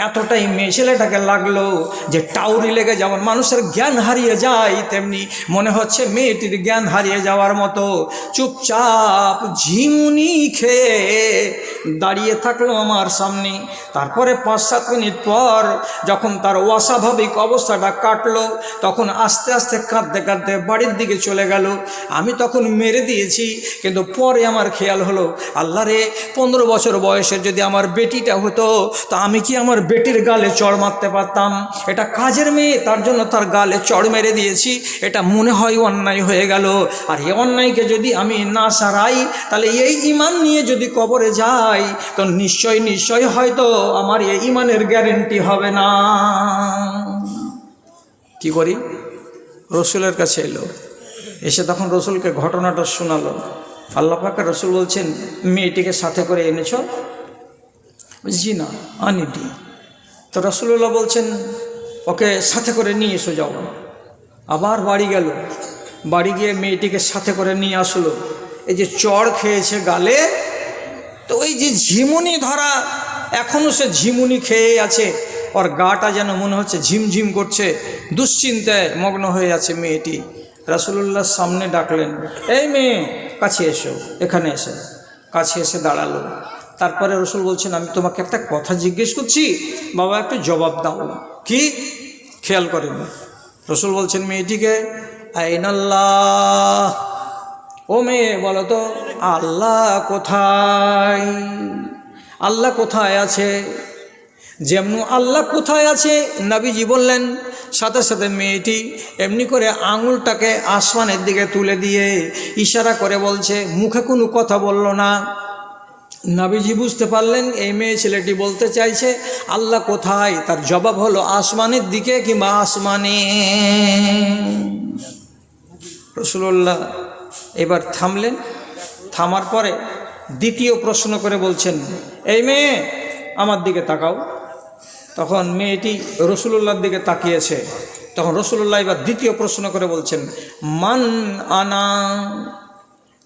এতটাই মেয়ে ছেলেটাকে লাগলো যে টাউরি লেগে যেমন মানুষের জ্ঞান হারিয়ে যায়, তেমনি মনে হচ্ছে মেয়েটির জ্ঞান হারিয়ে যাওয়ার মতো চুপচাপ ঝিমুনি খেয়ে দাঁড়িয়ে থাকলো আমার সামনে। তারপরে 5-7 মিনিট পর যখন তার অস্বাভাবিক অবস্থাটা কাটলো, তখন আস্তে আস্তে কাঁদতে কাঁদতে বাড়ির দিকে চলে গেল। আমি তখন মেরে দিয়েছি, কিন্তু পরে আমার খেয়াল হলো, আল্লাহ রে, 15 বছর বয়সের যদি আমার বেটিটা হতো তো আমি কি আমার বেটির গালে চড় মারতে পারতাম? এটা কাজের মেয়ে, তার জন্য তার গালে চড় মেরে দিয়েছি, এটা মনে হয় অন্যায় হয়ে গেল। আর এই অন্যায়কে যদি আমি না সারাই, তাহলে এই ইমান নিয়ে যদি কবরে যাই তো নিশ্চয় হয়তো আমার এই ইমানের গ্যারেন্টি হবে না। কি করি? রসুলের কাছে এলো, এসে তখন রসুলকে ঘটনাটা শোনালো। আল্লাহ পাকের রসুল বলছেন, মেয়েটিকে সাথে করে এনেছ? জি না, আনিনি। তো রসুল্লাহ বলছেন, ওকে সাথে করে নিয়ে এসো, যাও। আবার বাড়ি গেল, বাড়ি গিয়ে মেয়েটিকে সাথে করে নিয়ে আসলো। এই যে চড় খেয়েছে গালে, তো ওই যে ঝিমুনি ধরা, এখনও সে ঝিমুনি খেয়ে আছে, ওর গাটা যেন মনে হচ্ছে ঝিমঝিম করছে, দুশ্চিন্তায় মগ্ন হয়ে আছে মেয়েটি। রাসূলুল্লাহর সামনে ডাকলেন, এই মেয়ে কাছে এসো, এখানে এসে কাছে এসে দাঁড়ালো। তারপরে রসুল বলছেন, আমি তোমাকে একটা কথা জিজ্ঞেস করছি, বাবা একটু জবাব দাও। কি? খেয়াল করেন, রসুল বলছেন মেয়েটিকে, আইনাল্লাহ, ও মেয়ে বলো তো আল্লাহ কোথায়? আল্লাহ কোথায় আছে? যেমন আল্লাহ কোথায় আছে নবীজি বললেন, সাথে সাথে মেয়েটি এমনি করে আঙুলটাকে আসমানের দিকে তুলে দিয়ে ইশারা করে বলছে, মুখে কোনো কথা বলল না। নবীজি বুঝতে পারলেন এই মেয়ে ছেলেটি বলতে চাইছে আল্লাহ কোথায়, তার জবাব হলো আসমানের দিকে কিংবা আসমানে। রাসূলুল্লাহ এবার থামলেন, থামার পরে দ্বিতীয় প্রশ্ন করে বলছেন, এই মেয়ে আমার দিকে তাকাও। তখন মেয়েটি রাসূলুল্লাহর দিকে তাকিয়েছে। তখন রাসূলুল্লাহ এবার দ্বিতীয় প্রশ্ন করে বলছেন, মান আনা,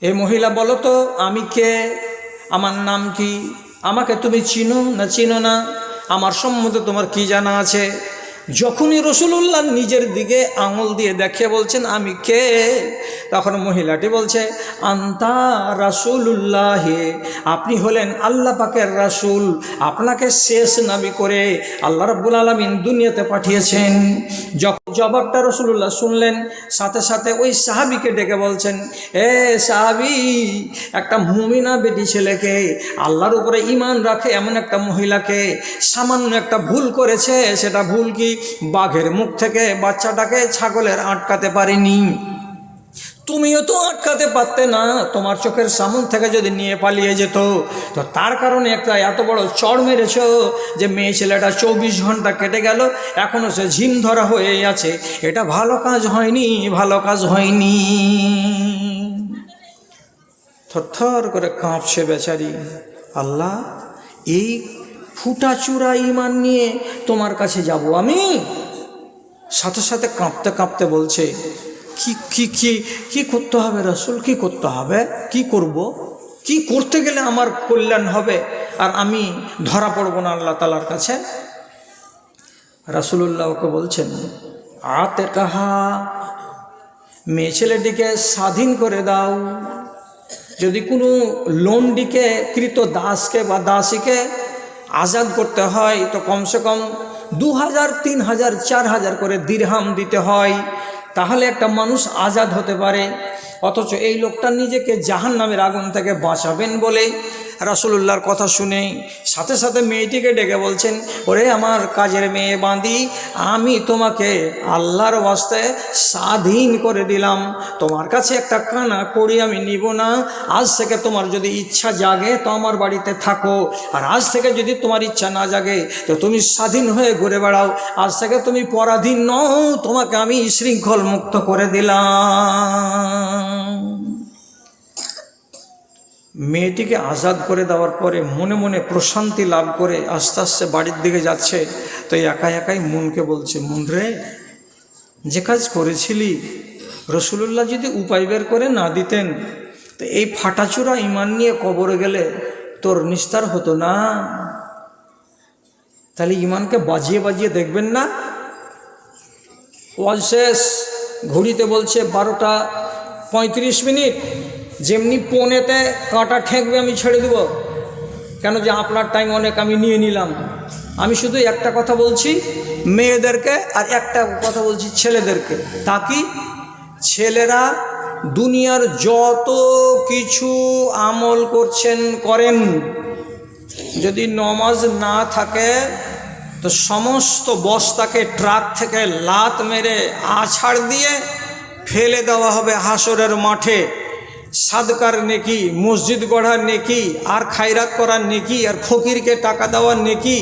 এ মহিলা বলো তো আমি কে, আমার নাম কি, আমাকে তুমি চিনো না চিনো না, আমার সম্বন্ধে তোমার কি জানা আছে? যখনই রাসূলুল্লাহ নিজের দিকে আঙুল দিয়ে দেখিয়ে বলছেন আমি কে, তখন মহিলাটি বলছে, আন্তা রাসূলুল্লাহ, আপনি হলেন আল্লাহ পাকের রাসূল, আপনাকে শেষ নবী করে আল্লাহ রাব্বুল আলামিন দুনিয়াতে পাঠিয়েছেন। যখন জবাবটা রাসূলুল্লাহ শুনলেন, সাথে সাথে ওই সাহাবীকে ডেকে বলছেন, এ সাহাবী, একটা মুমিনা বেটি ছেলেকে, আল্লাহর উপরে ঈমান রাখে এমন একটা মহিলাকে সামান্য একটা ভুল করেছে, সেটা ভুল কি, বাঘের মুখ থেকে বাচ্চাটাকে ছাগলের আটকাতে পারেনি। তুমিও তো আটকাতে পারতে না, তোমার চোখের সামনে থেকে যদি নিয়ে পালিয়ে যেত, তো তার কারণে একটা এত বড় চড় মেরেছ যে মেয়ে ছেলেটা 24 ঘন্টা কেটে গেল, এখনও সে ঝিম ধরা হয়েই আছে। এটা ভালো কাজ হয়নি, ভালো কাজ হয়নি। থরথর করে কাঁপছে বেচারি। আল্লাহ, এই ফুটাচূড়া ঈমান নিয়ে তোমার কাছে যাব আমি? সাথে সাথে কাঁপতে কাঁপতে বলছে, কি কি কি কি করতে হবে রাসূল, কি করতে হবে, কি করব, কি করতে গেলে আমার কল্যাণ হবে আর আমি ধরা পড়ব না আল্লাহ তাআলার কাছে? রাসূলুল্লাহ ওকে বলছেন, আতে কাহা, মেয়ে ছেলেটিকে স্বাধীন করে দাও। যদি কোনো লোনডিকে, কৃত দাসকে বা দাসীকে আজাদ করতে হয় তো কমসে কম 2000, 3000, 4000 করে দিরহাম দিতে হয়, তাহলে একটা মানুষ আজাদ হতে পারে। অথচ এই লোকটা নিজেকে জাহান্নামের আগুন থেকে বাঁচাবেন বলে রাসূলুল্লাহর কথা শুনে সাথে সাথে মেয়েটিকে ডেকে বলছেন, ওরে আমার কাজের মেয়ে বাঁধি, আমি তোমাকে আল্লাহর ওয়াস্তে স্বাধীন করে দিলাম, তোমার কাছে একটা কানা করি আমি নিব না। আজ থেকে তোমার যদি ইচ্ছা জাগে তো আমার বাড়িতে থাকো, আর আজ থেকে যদি তোমার ইচ্ছা না জাগে তো তুমি স্বাধীন হয়ে ঘুরে বেড়াও। আজ থেকে তুমি পরাধীন নও, তোমাকে আমি শৃঙ্খল মুক্ত করে দিলাম। মেয়েটিকে আজাদ করে দেওয়ার পরে মনে মনে প্রশান্তি লাভ করে আস্তে আস্তে বাড়ির দিকে যাচ্ছে। তো একা একাই মনকে বলছে, মন রে, যে কাজ করেছিলি রাসূলুল্লাহ যদি উপায় বের করে না দিতেন তো এই ফাটাচূড়া ঈমান নিয়ে কবরে গেলে তোর নিস্তার হতো না। তাহলে ঈমানকে বাজিয়ে বাজিয়ে দেখবেন না। ওয়াজ শেষ, ঘড়িতে বলছে 12টা 35। যেমনি পৌনেতে কাঁটা ঠেকবে আমি ছেড়ে দেব, কেন যে আপনার টাইম অনেক আমি নিয়ে নিলাম। আমি শুধু একটা কথা বলছি মেয়েদেরকে, আর একটা কথা বলছি ছেলেদেরকে। তা কি, ছেলেরা দুনিয়ার যত কিছু আমল করছেন করেন, যদি নামাজ না থাকে তো সমস্ত বস্তাকে ট্রাক থেকে লাত মেরে আছাড় দিয়ে ফেলে দেওয়া হবে হাসরের মাঠে। সাদকার নেকি, মসজিদ গড়ার নেকি, আর খায়রাত করার নেকি, আর ফকিরকে টাকা দেওয়ার নেকি,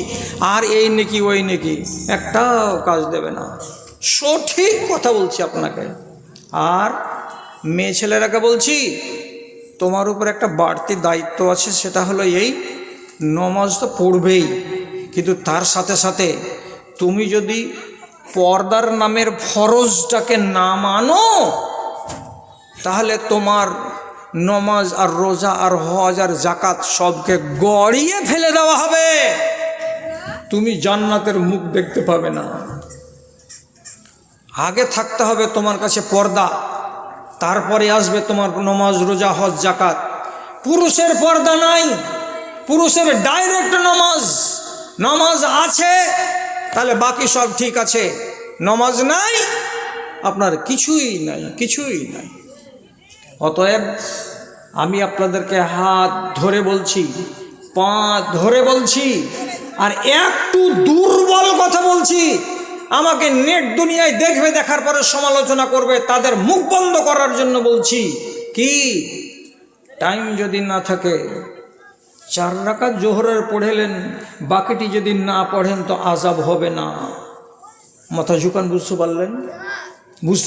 আর এই নেকি ওই নেকি, একটাও কাজ দেবে না। সঠিক কথা বলছি আপনাকে। আর মেয়ে ছেলেরাকে বলছি, তোমার উপর একটা বাড়তি দায়িত্ব আছে, সেটা হলো এই, নমাজ তো পড়বেই, কিন্তু তার সাথে সাথে তুমি যদি পর্দার নামের ফরজটাকে না মানো, তাহলে তোমার নমাজ আর রোজা আর হজ আর জাকাত সবকে গড়িয়ে ফেলে দেওয়া হবে, তুমি জান্নাতের মুখ দেখতে পাবে না। আগে থাকতে হবে তোমার কাছে পর্দা, তারপরে আসবে তোমার নমাজ রোজা হজ জাকাত। পুরুষের পর্দা নাই, পুরুষের ডাইরেক্ট নমাজ আছে, তাহলে বাকি সব ঠিক আছে। নমাজ নাই, আপনার কিছুই নাই। অতএব আমি আপনাদেরকে হাত ধরে বলছি, পা ধরে বলছি, আর একটু দুর্বল কথা বলছি, আমাকে নেট দুনিয়ায় দেখবে, দেখার পরে সমালোচনা করবে, তাদের মুখ বন্ধ করার জন্য বলছি কি, টাইম যদি না থাকে 4 রাকাত জোহরের পড়েলেন, বাকিটি যদি না পড়েন তো আযাব হবে না। মাথা ঝুকান, বুঝতে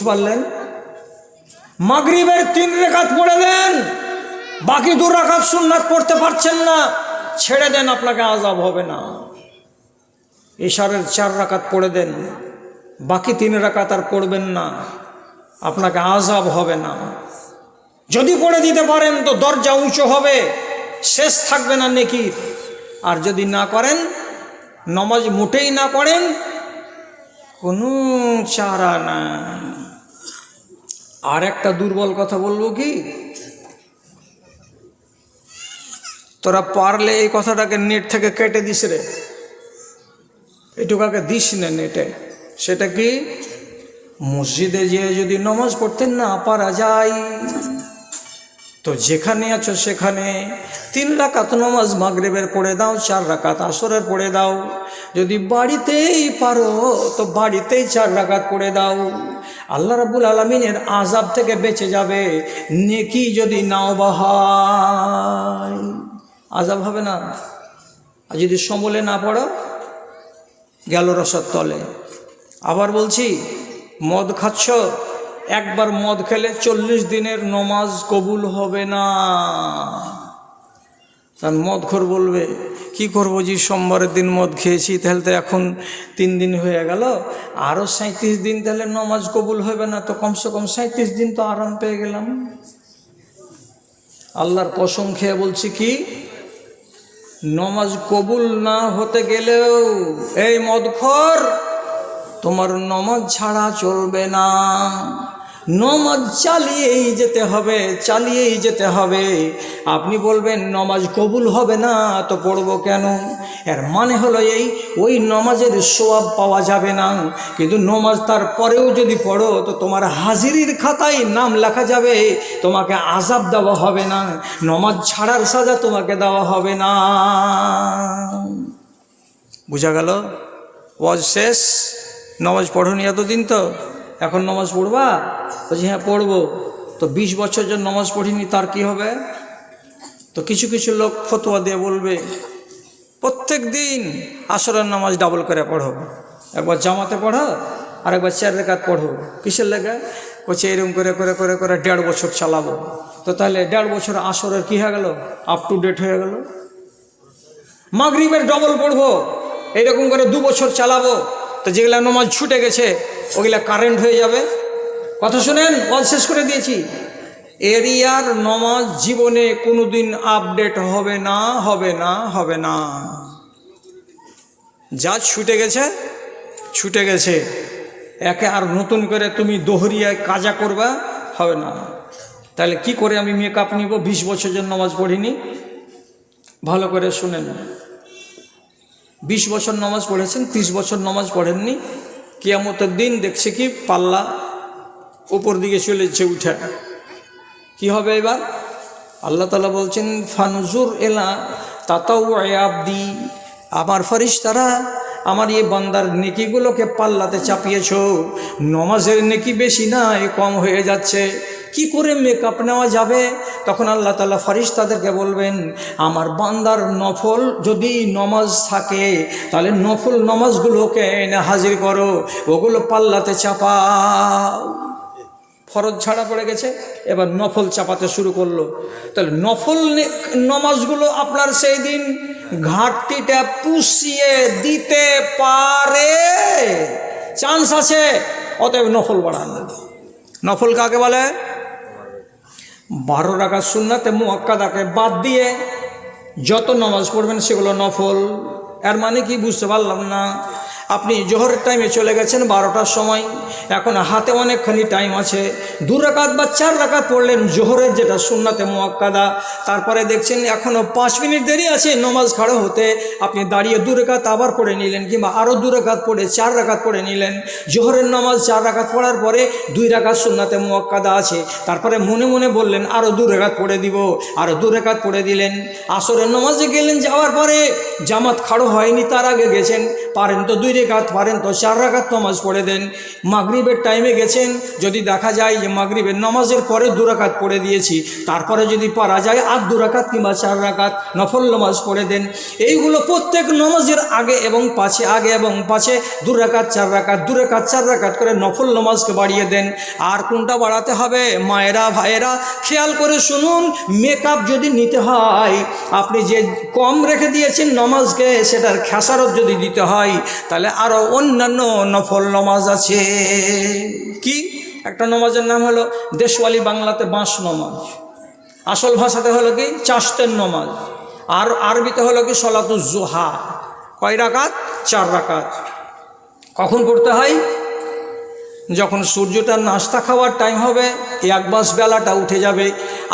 পারলেন? মাগরিবের 3 রাকাত পড়ে দেন, বাকি 2 রাকাত সুন্নাত পড়তে পারছেন না, ছেড়ে দেন, আপনাকে আযাব হবে না। ইশারের 4 রাকাত পড়ে দেন, বাকি 3 রাকাত আর পড়বেন না, আপনাকে আযাব হবে না। যদি পড়ে দিতে পারেন তো দরজা উঁচু হবে, শেষ থাকবে না নেকির। আর যদি না করেন, নমাজ মোটেই না পড়েন, কোনো চারা নাই। আর একটা দুর্বল কথা বলবো কি, তোরা পারলে এই কথাটাকে নেট থেকে কেটে দিস রে, এটুকাকে দিস না নেটে। সেটা কি, মসজিদে যেয়ে যদি নমাজ পড়তে না পারা যায়, তো যেখানে আছো সেখানে 3 রাকাত নমাজ মাগরিবের পড়ে দাও, 4 রাকাত আসরের পড়ে দাও। যদি বাড়িতেই পারো তো বাড়িতেই 4 রাকাত পড়ে দাও। আল্লাহ রাব্বুল আলামিনের আযাব থেকে বেঁচে যাবে। নেকি যদি নাও বাহাই, আযাব হবে না। আর যদি সমলে না পড়ো, গেল রসদ তলে। আবার বলছি, মদ খাচ্ছ, একবার মদ খেলে 40 দিনের নমাজ কবুল হবে না। কারণ মদখোর বলবে, কি করবো জি, সোমবারের দিন মদ খেয়েছি, তাহলে তো এখন 3 দিন হয়ে গেল, আরও 37 দিন তাহলে নমাজ কবুল হবে না, তো কমসে কম 37 দিন তো আরাম পেয়ে গেলাম। আল্লাহর কসম খেয়ে বলছি কি, নমাজ কবুল না হতে গেলেও এই মদখোর, তোমার নমাজ ছাড়া চলবে না। নমাজ চালিয়েই যেতে হবে। আপনি বলবেন নমাজ কবুল হবে না তো পড়বো কেন? এর মানে হলো এই, ওই নমাজের সওয়াব পাওয়া যাবে না, কিন্তু নমাজ তারপরেও যদি পড়ো তো তোমার হাজিরির খাতায় নাম লেখা যাবে, তোমাকে আযাব দেওয়া হবে না, নমাজ ছাড়ার সাজা তোমাকে দেওয়া হবে না। বুঝা গেল? ওয়াজ শেষ। নমাজ পড়নি এতদিন, তো এখন নমাজ পড়বা? বলছি হ্যাঁ পড়বো। তো 20 বছর যে নমাজ পড়িনি তার কি হবে? তো কিছু কিছু লোক ফতোয়া দিয়ে বলবে প্রত্যেক দিন আসরের নামাজ ডাবল করে পড়ো, একবার জামাতে পড়ো আর একবার 4 রাকাত পড়ো। কিসের লেগে? বলছে এরকম করে করে করে করে 1.5 বছর চালাবো। তো তাহলে 1.5 বছর আসরের কী হয়ে গেল? আপ টু ডেট হয়ে গেল। মাগরিবের ডবল পড়বো, এইরকম করে 2 বছর চালাবো, তো যেগুলা নমাজ ছুটে গেছে ওগুলা কারেন্ট হয়ে যাবে। কথা শুনেন, ওয়াজ শেষ করে দিয়েছি। এরিয়ার নমাজ জীবনে কোনোদিন আপডেট হবে না। যা ছুটে গেছে, একে আর নতুন করে তুমি দোহরিয়ায় কাজা করবা, হবে না। তাহলে কি করে আমি মেকআপ নিব? 20 বছর জন্য নমাজ পড়িনি। ভালো করে শুনেন, 20 বছর নমাজ পড়েছেন, 30 বছর নমাজ পড়েননি, কিয়ামতের দিন দেখছে কি পাল্লা উপর দিকে চলেছে উঠে, কি হবে এবার? আল্লাহ তাআলা বলছেন ফানজুর এলা তাতাউই আবদি, আমার ফেরেশতারা আমার এই বান্দার নেকিগুলোকে পাল্লাতে চাপিয়েছো, নমাজের নেকি বেশি নাই কম হয়ে যাচ্ছে, কি করে মেকআপ নেওয়া যাবে? তখন আল্লাহ তাআলা ফেরেশতাদেরকে বলবেন আমার বান্দার নফল যদি নমাজ থাকে তাহলে নফল নমাজগুলোকে এনে হাজির করো, ওগুলো পাল্লাতে চাপাও। ফরজ ছাড়া পড়ে গেছে, এবার নফল চাপাতে শুরু করলো। তাহলে নফল নমাজগুলো আপনার সেই দিন ঘাটতিটা পুষিয়ে দিতে পারে, চান্স আছে, অতএব নফল বাড়ান। নফল কাকে বলে? 12 রাকাত সুন্নাতে মুআক্কাদাকে বাদ দিয়ে যত নামাজ পড়বেন সেগুলো নফল। এর মানে কি বুঝতে পারলাম না। আপনি জোহরের টাইমে চলে গেছেন 12টার সময়, এখন হাতে অনেকখানি টাইম আছে, 2 রাকাত বা 4 রাকাত পড়লেন জোহরের যেটা সুন্নাতে মুআক্কাদা, তারপরে দেখছেন এখনও 5 মিনিট দেরি আছে নামাজ খাড়া হতে, আপনি দাঁড়িয়ে 2 রাকাত আবার পড়ে নিলেন, কিংবা আরও 2 রাকাত পড়ে 4 রাকাত পড়ে নিলেন। জোহরের নামাজ 4 রাকাত পড়ার পরে 2 রাকাত সুন্নাতে মুআক্কাদা আছে, তারপরে মনে মনে বললেন আরও 2 রাকাত পড়ে দিব, আরও 2 রাকাত পড়ে দিলেন। আসরের নামাজে গেলেন, যাওয়ার পরে জামাত খাড়ো হয়নি, তার আগে গেছেন, পারেন তো 2 রাকাত, পারেন তো 4 রাকাত নামাজ পড়ে দেন। মাগরিবের টাইমে গেছেন, যদি দেখা যায় যে মাগরিবের নামাজের পরে 2 রাকাত পড়ে দিয়েছি, তারপরে যদি পারা যায় আর 2 রাকাত কিংবা 4 রাকাত নফল নামাজ পড়ে দেন। এইগুলো প্রত্যেক নামাজের আগে এবং পাশে, আগে এবং পাশে 2 রাকাত 4 রাকাত 2 রাকাত 4 রাকাত করে নফল নামাজকে বাড়িয়ে দেন। আর কোনটা বাড়াতে হবে? মায়েরা ভাইয়েরা খেয়াল করে শুনুন, মেকআপ যদি নিতে হয়, আপনি যে কম রেখে দিয়েছেন নামাজকে, সেটার খেসারত যদি দিতে হয়, তাহলে আরও অন্যান্য নফল নামাজ আছে। কি? একটা নামাজের নাম হলো দেশওয়ালি, বাংলাতে বাঁশ নামাজ, আসল ভাষাতে হলো কি চাশতের নামাজ, আর আরবিতে হলো কি সলাতুজ জোহা। কয় রাকাত? 4 রাকাত। কখন পড়তে হয়? যখন সূর্যটার নাস্তা খাওয়ার টাইম হবে, 1 বাস বেলাটা উঠে যাবে।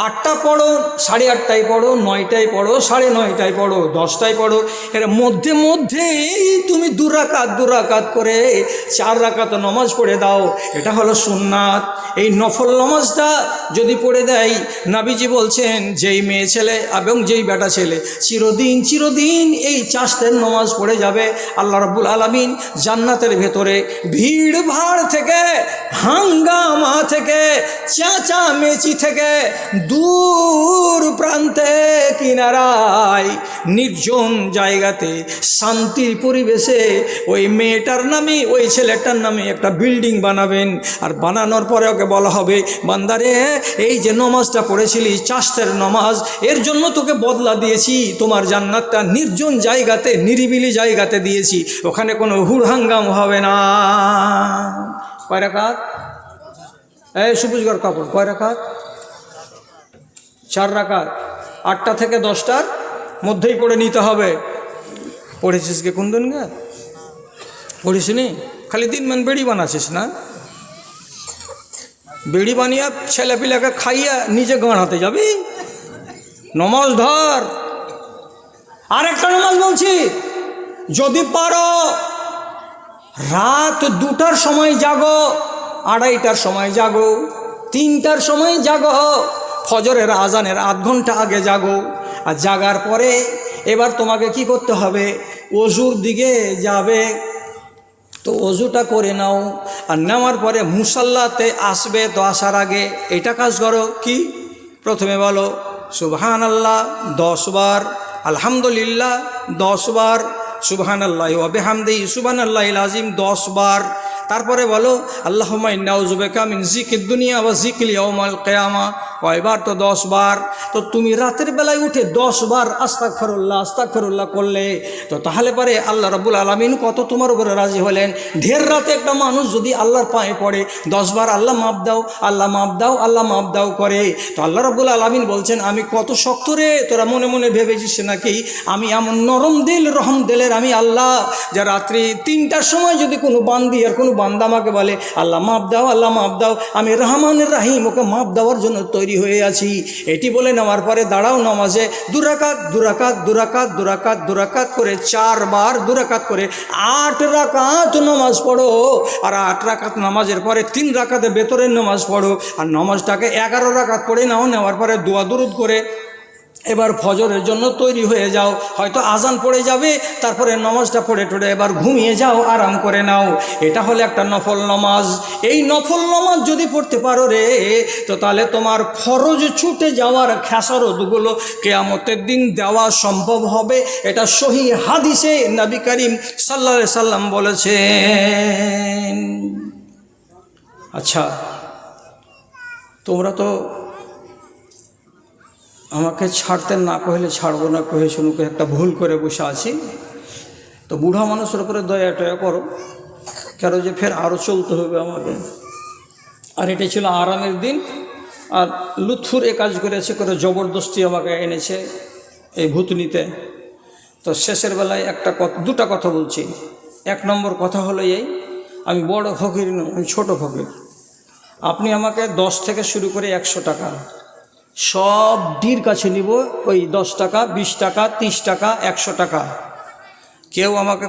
8টা পড়ো, 8:30টায় পড়ো, 9টায় পড়ো, 9:30টায় পড়ো, 10টায় পড়ো, এর মধ্যে মধ্যেই তুমি 2 রাকাত 2 রাকাত করে 4 রাকাত নামাজ পড়ে দাও। এটা হলো সুন্নাত। এই নফল নামাজটা যদি পড়ে দেয়, নবীজি বলছেন যেই মেয়ে ছেলে এবং যেই বেটা ছেলে চিরদিন চিরদিন এই চাষতের নামাজ পড়ে যাবে, আল্লাহ রাব্বুল আলামিন জান্নাতের ভেতরে ভিড় ভাড় থেকে, হাঙ্গামা থেকে, চেঁচামেচি থেকে, দূর প্রান্তে কিনারায় নির্জন জায়গাতে শান্তির পরিবেশে ওই মেয়েটার নামে, ওই ছেলেটার নামে একটা বিল্ডিং বানাবেন। আর বানানোর পরে ওকে বলা হবে, বান্দারে এই যে নামাজটা পড়েছিলি চাষতের নামাজ, এর জন্য তোকে বদলা দিয়েছি, তোমার জান্নাতটা নির্জন জায়গাতে, নিরিবিলি জায়গাতে দিয়েছি, ওখানে কোনো হুড়হাঙ্গাম হবে না। কয় রাকাত? এই সবুজগড় কাপড়, কয় রাকাত? 4 রাকাত। 8টা থেকে 10টার মধ্যেই পড়ে নিতে হবে। পড়েছিস কে কোন দিন গা? পড়িস নি? খালি দিন মান বেড়ি বানাচ্ছিস না? বেড়ি বানিয়ে ছেলে পিলাকে খাইয়া নিজে গাঁড়াতে যাবি? নমাজ ধর। আরেকটা নামাজ বলছি, যদি পারো রাত 2টার সময় জাগো, 2:30টার সময় জাগো, 3টার সময় জাগো, ফজরের আজানের আধ ঘন্টা আগে জাগো। আর জাগার পরে এবার তোমাকে কি করতে হবে? অজুর দিকে যাবে। তো অজুটা করে নাও, আর নেওয়ার পরে মুসাল্লাতে আসবে। তো আসার আগে এটা কাজ করো, কি? প্রথমে বলো সুবহানাল্লাহ 10 বার, আলহামদুলিল্লাহ 10 বার, সুবহানাল্লাহি ওয়া বিহামদিহি সুবহানাল্লাহিল আযীম 10 বার। তারপরে বলো আল্লাহুম্মা ইন্নী আউযু বিকা মিন যিকিদ দুনিয়া ওয়া যিকিল ইয়াউমাল কিয়ামা। কয়বার? তো 10 বার। তো তুমি রাতের বেলায় উঠে 10 বার আস্তাগফিরুল্লাহ আস্তাগফিরুল্লাহ করলে, তো তাহলে পরে আল্লাহ রাব্বুল আলামিন কত তোমার উপরে রাজি হলেন। ঢের রাতে একটা মানুষ যদি আল্লাহর পায়ে পড়ে 10 বার আল্লাহ মাফ দাও, আল্লাহ মাফ দাও, আল্লাহ মাফ দাও করে, তো আল্লাহ রাব্বুল আলামিন বলছেন আমি কত শক্ত রে, তোরা মনে মনে ভেবেছিস নাকি আমি এমন নরম দিল রহম দিলের আমি আল্লাহ, যে রাত্রি 3টার সময় যদি কোনো বান্দি আর কোনো বান্দা আমাকে বলে আল্লাহ মাফ দাও, আল্লাহ মাফ দাও, আমি রহমানের রাহিম, ওকে মাফ দেওয়ার জন্য তৈরি হয়ে আছি। এটি বলে নেওয়ার পরে দাঁড়াও নামাজে 2 রাকাত 2 রাকাত 2 রাকাত 2 রাকাত 2 রাকাত করে 4 বার 2 রাকাত করে 8 রাকাত নামাজ পড়ো। আর 8 রাকাত নামাজের পরে 3 রাকাতে বেতরের নামাজ পড়ো। আর নামাজটাকে 11 রাকাত পড়ে নাও। নেওয়ার পরে দোয়া দুরুদ করে এবার ফজরের জন্য তৈরি হয়ে যাও। হয়তো আজান পড়ে যাবে, তারপরে নামাজটা পড়ে টড়ে এবার ঘুমিয়ে যাও, আরাম করে নাও। এটা হলো একটা নফল নামাজ। এই নফল নামাজ যদি পড়তে পারো রে, তো তাহলে তোমার ফরজ ছুটে যাওয়ার খেসারতগুলো কিয়ামতের দিন দেওয়া সম্ভব হবে। এটা সহিহ হাদিসে নবী করিম সাল্লাল্লাহু আলাইহি সাল্লাম বলেছেন। আচ্ছা, তোমরা তো আমাকে ছাড়তে না কহিলে ছাড়বো না কহে শুনুকে একটা ভুল করে বসে আছি। তো বুড়া মানুষের উপরে দয়া টয়া করো, কেন যে ফের আরও চলতে হবে আমাকে। আর এটা ছিল আরামের দিন। আর লুৎফুর এ কাজ করেছে, করে জবরদস্তি আমাকে এনেছে এই ভূতনিতে। তো শেষের বেলায় দুটা কথা বলছি। এক নম্বর কথা হলো এই, আমি বড় ফকির নই, আমি ছোট ফকির। আপনি আমাকে 10 থেকে শুরু করে 100 টাকা সব ডির কাছে নিব, ওই 10 টাকা, 20 টাকা, 30 টাকা, 100 টাকা। কেউ আমাকে